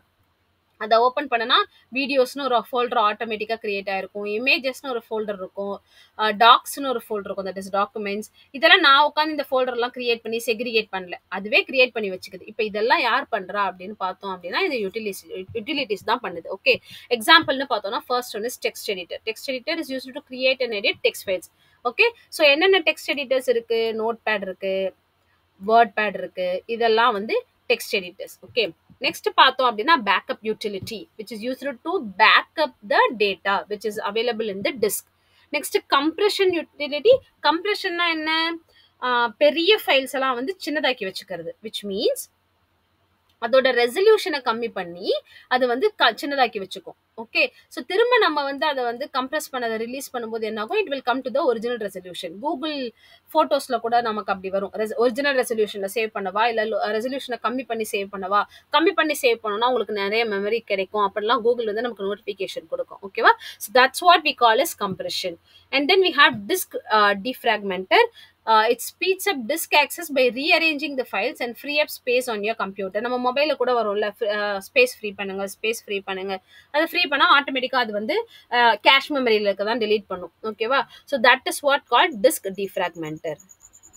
அதை ஓப்பன் பண்ணனா வீடியோஸ்னு ஒரு ஃபோல்டர் ஆட்டோமேட்டிக்காக கிரியேட் ஆயிருக்கும், இமேஜஸ்னு ஒரு ஃபோல்டர் இருக்கும், டாக்ஸ்னு ஒரு ஃபோல்டர் இருக்கும், தட் இஸ் டாக்குமெண்ட்ஸ். இதெல்லாம் நான் உட்காந்து இந்த ஃபோல்டர்லாம் கிரியேட் பண்ணி செக்ரிகேட் பண்ணல, அதுவே கிரியேட் பண்ணி வச்சுக்குது. இப்போ இதெல்லாம் யார் பண்றா அப்படின்னு பார்த்தோம் அப்படின்னா இது யூட்டிலிட்டிஸ் தான் பண்ணுது. ஓகே, எக்ஸாம்பிள்னு பார்த்தோம்னா first one is text editor. Text editor is used to create and edit text files. Okay, so என்னென்ன டெக்ஸ்ட் எடிட்டர்ஸ் இருக்கு, நோட் பேட் இருக்கு, வேர்ட் பேட் இருக்கு, இதெல்லாம் வந்து டெக்ஸ்ட் எடிட்டர்ஸ். ஓகே, நெக்ஸ்ட் பார்த்தோம் அப்படின்னா backup utility which is used to back up the data which is available in the disk. Next compression utility. கம்ப்ரெஷன்னா என்ன, பெரிய ஃபைல்ஸ் எல்லாம் வந்து சின்னதாக்கி வச்சுக்கிறது, which means அதோட ரெசல்யூஷனை கம்மி பண்ணி அது வந்து சின்னதாக்கி வச்சுக்கும். ஓகே, ஸோ திரும்ப நம்ம வந்து அதை வந்து கம்ப்ரெஸ் பண்ண அதை ரிலீஸ் பண்ணும்போது என்ன ஆகும், it will come to the original resolution. Google ஃபோட்டோஸில் கூட நமக்கு அப்படி வரும், ஒரிஜினல் ரெசல்யூஷனில் சேவ் பண்ணவா இல்லை ரெசல்யூஷனை கம்மி பண்ணி சேவ் பண்ணவா. கம்மி பண்ணி சேவ் பண்ணோம்னா உங்களுக்கு நிறைய மெமரி கிடைக்கும், அப்படிலாம் கூகுள் வந்து நமக்கு நோட்டிஃபிகேஷன் கொடுக்கும். ஓகேவா, so that's what we call is compression. And then we have disk defragmenter. It speeds up disk access by rearranging the files and free up space on your computer. நம்ம மொபைல்ல கூட வரும்ல, space free பண்ணுங்க, அது free பண்ணா ஆட்டோமேட்டிக்கா அது வந்து கேஷ் மெமரியில இருக்க தான் delete பண்ணும். ஓகேவா, so that is what called disk defragmenter.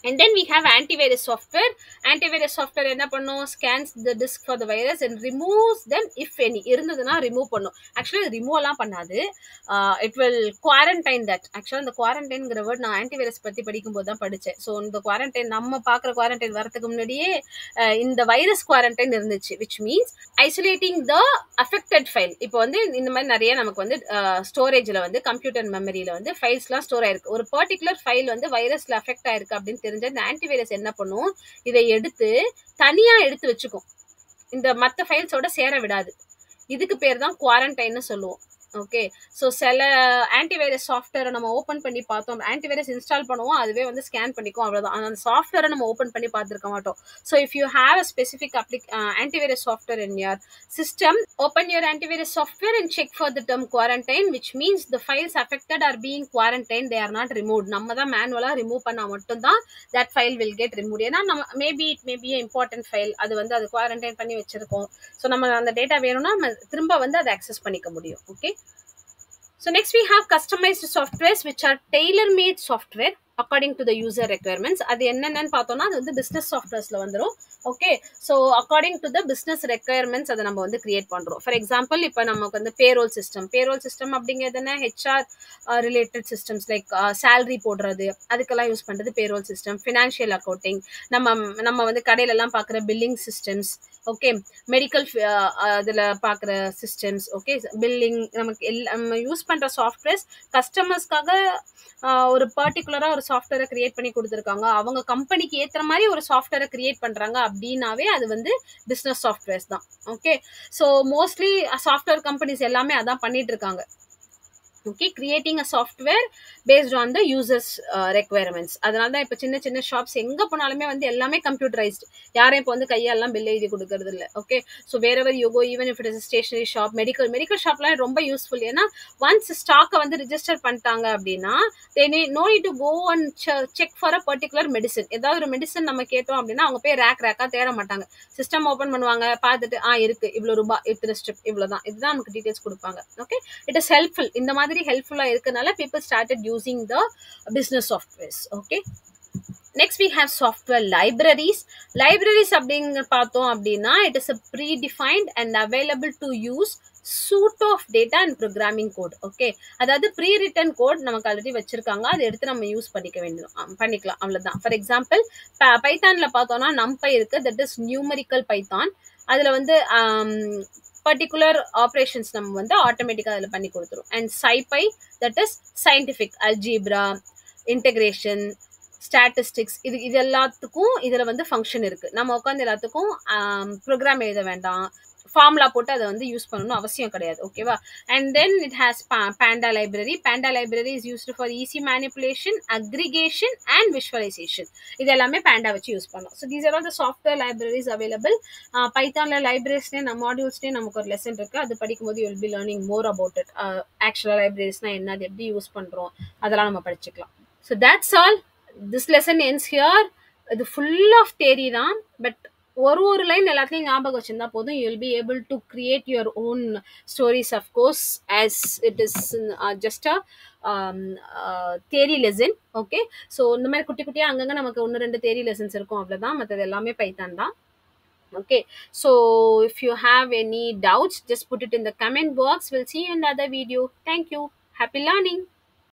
And then we have antivirus software. Antivirus software என்ன பண்ணும், scans the disk for the virus and removes them if any. இருந்ததுன்னா ரிமூவ் பண்ணும். ஆக்சுவலி ரிமூவ் எல்லாம் பண்ணாது, it will quarantine that. ஆக்சுவலா இந்த குவாரண்டைன்ங்கிற word நான் antivirus பத்தி படிக்கும்போது தான் படிச்சேன். ஸோ இந்த குவாரண்டைன் நம்ம பார்க்குற குவாரண்டைன் வரதுக்கு முன்னாடியே இந்த வைரஸ் குவாரண்டைன் இருந்துச்சு, which means isolating the affected file. இப்போ வந்து இந்த மாதிரி நிறைய நமக்கு வந்து ஸ்டோரேஜ்ல வந்து கம்ப்யூட்டர் மெமரியில வந்து ஃபைல்ஸ்லாம் ஸ்டோர் ஆயிருக்கு. ஒரு பர்டிகுலர் ஃபைல் வந்து வைரஸ்ல அஃபெக்ட் ஆயிருக்கு அப்படின்னு தெரிஞ்ச இந்த ஆன்டிவைரஸ் என்ன பண்ணும், இதை எடுத்து தனியா எடுத்து வச்சுக்கும், இந்த மற்ற ஃபைல்ஸோட சேர விடாது. இதுக்கு பேர் தான் குவாரண்டைன்னு சொல்லுவோம். ஓகே, ஸோ சில ஆன்டிவைரஸ் சாஃப்ட்வேரை நம்ம ஓப்பன் பண்ணி பார்த்தோம், ஆன்டிவைரஸ் இன்ஸ்டால் பண்ணுவோம், அதுவே வந்து ஸ்கேன் பண்ணிக்கும், அவ்வளோதான். அந்த சாஃப்ட்வேரை நம்ம ஓப்பன் பண்ணி பார்த்துருக்க மாட்டோம். So if you have a specific antivirus software in your system, open your antivirus software and check for the term quarantine, which means the files affected are being quarantine, they are not remove. நம்ம தான் மேனுவலாக remove பண்ணால் மட்டும்தான் that file will get remove. ஏன்னா நம்ம maybe important file, அது வந்து அது குவாரண்டைன் பண்ணி வச்சிருக்கோம். ஸோ நம்ம அந்த டேட்டா வேணும்னா நம்ம திரும்ப வந்து அதை அக்சஸ் பண்ணிக்க முடியும். Okay, so next we have customized softwares which are tailor-made software according to the user requirements. அது என்னென்னு பார்த்தோம்னா அது வந்து பிஸ்னஸ் சாஃப்ட்வேர்ஸ்ல வந்துடும். Okay, so according to the business requirements அதை நம்ம வந்து கிரியேட் பண்ணுறோம். ஃபார் எக்ஸாம்பிள் இப்போ நமக்கு வந்து பேரோல் சிஸ்டம் அப்படிங்கிறது என்ன, HR related systems like salary போடுறது, அதுக்கெல்லாம் யூஸ் பண்ணுறது பேரோல் சிஸ்டம். ஃபினான்ஷியல் அக்கௌண்டிங், நம்ம வந்து கடையிலலாம் பார்க்குற பில்லிங் சிஸ்டம்ஸ். ஓகே, மெடிக்கல் அதில் பார்க்குற சிஸ்டம்ஸ். ஓகே, பில்லிங், நமக்கு நம்ம யூஸ் பண்ணுற சாஃப்ட்வேர்ஸ் கஸ்டமர்ஸ்க்காக ஒரு பர்டிகுலராக ஒரு சாஃப்ட்வேரை கிரியேட் பண்ணி கொடுத்துருக்காங்க, அவங்க கம்பெனிக்கு ஏற்ற மாதிரி ஒரு சாஃப்ட்வேரை கிரியேட் பண்ணுறாங்க அப்படின்னாவே அது வந்து பிஸ்னஸ் சாஃப்ட்வேர்ஸ் தான். Okay, so mostly software companies எல்லாமே அதான் பண்ணிட்டு இருக்காங்க. Okay, creating a software paste on the users requirements. அதனால தான் இப்போ சின்ன ஷாப்ஸ் எங்கே போனாலுமே வந்து எல்லாமே கம்ப்யூட்டரைஸ்டு, யாரும் இப்போ வந்து கையாலாம் பில் எழுதி கொடுக்கறது இல்லை. Okay, so wherever you go, even if it is stationery shop, medical ஷாப்லாம் ரொம்ப யூஸ்ஃபுல். ஏன்னா ஒன்ஸ் ஸ்டாக்கை வந்து ரிஜிஸ்டர் பண்ணிட்டாங்க அப்படின்னா they no need to go and check for a particular medicine. ஏதாவது ஒரு மெடிசன் நம்ம கேட்டோம் அப்படின்னா அவங்க போய் ரேக்காக தேட மாட்டாங்க, சிஸ்டம் ஓப்பன் பண்ணுவாங்க, பார்த்துட்டு இருக்கு இவ்வளோ ரூபாய், இத்தனை ஸ்டெப், இவ்வளோதான், இதுதான் நமக்கு டீட்டெயில்ஸ் கொடுப்பாங்க. Okay, it is helpful. இந்த மாதிரி ஹெல்ப்ஃபுல்லா இருக்கனால people started using the business softwares. Okay, next we have software libraries. அப்படிங்க பார்த்தோம் அப்படின்னா it is a predefined and available to use suite of data and programming code. Okay, அதாவது pre return code நமக்கு already வச்சிருக்காங்க, அதை எடுத்து நம்ம use பண்ணிக்கலாம், அவ்வளவுதான். ஃபார் எக்ஸாம்பிள் பைத்தான்ல பார்த்தோம்னா நம்பை இருக்கு, தட் இஸ் நியூமரிக்கல் பைத்தான். அதுல வந்து பர்டிகுலர் ஆப்ரேஷன்ஸ் நம்ம வந்து ஆட்டோமேட்டிக்காக அதில் பண்ணி கொடுத்துரும். And SciPy, that is scientific algebra, integration, statistics, இது எல்லாத்துக்கும் இதில் வந்து ஃபங்க்ஷன் இருக்குது. நம்ம உட்காந்து எல்லாத்துக்கும் ப்ரோக்ராம் எழுத வேண்டாம், ஃபார்முலா போட்டு அதை வந்து யூஸ் பண்ணணும் அவசியம் கிடையாது. ஓகேவா? And then it has panda library. Panda library is used for easy manipulation, aggregation and visualization. இது எல்லாமே பேண்டா வச்சு யூஸ் பண்ணலாம். So these are all the software libraries available. பைத்தானில் லைப்ரரிஸ்லேயே மாடியூல்ஸ்லேயே நமக்கு ஒரு லெசன் இருக்குது. அது படிக்கும்போது you will be learning more about it. ஆக்சுவலாக லைப்ரரிஸ்னால் என்ன, அது எப்படி யூஸ் பண்ணுறோம், அதெல்லாம் நம்ம படிச்சுக்கலாம். So that's all. This lesson ends here. இது ஃபுல் ஆஃப் தேரி தான். பட் ஒரு லைன் எல்லாத்தையும் ஞாபகம் வச்சிருந்தா போதும். You will be able to create your own stories of course as it is just a theory lesson. Okay, so இந்த மாதிரி குட்டி குட்டியாக அங்கங்கே நமக்கு 1-2 தேரி லெசன்ஸ் இருக்கும், அவ்வளோதான். மற்றது எல்லாமே பைத்தான் தான். Okay, so if you have any doubts, just put it in the comment box. We'll see you in the other video. Thank you. Happy learning.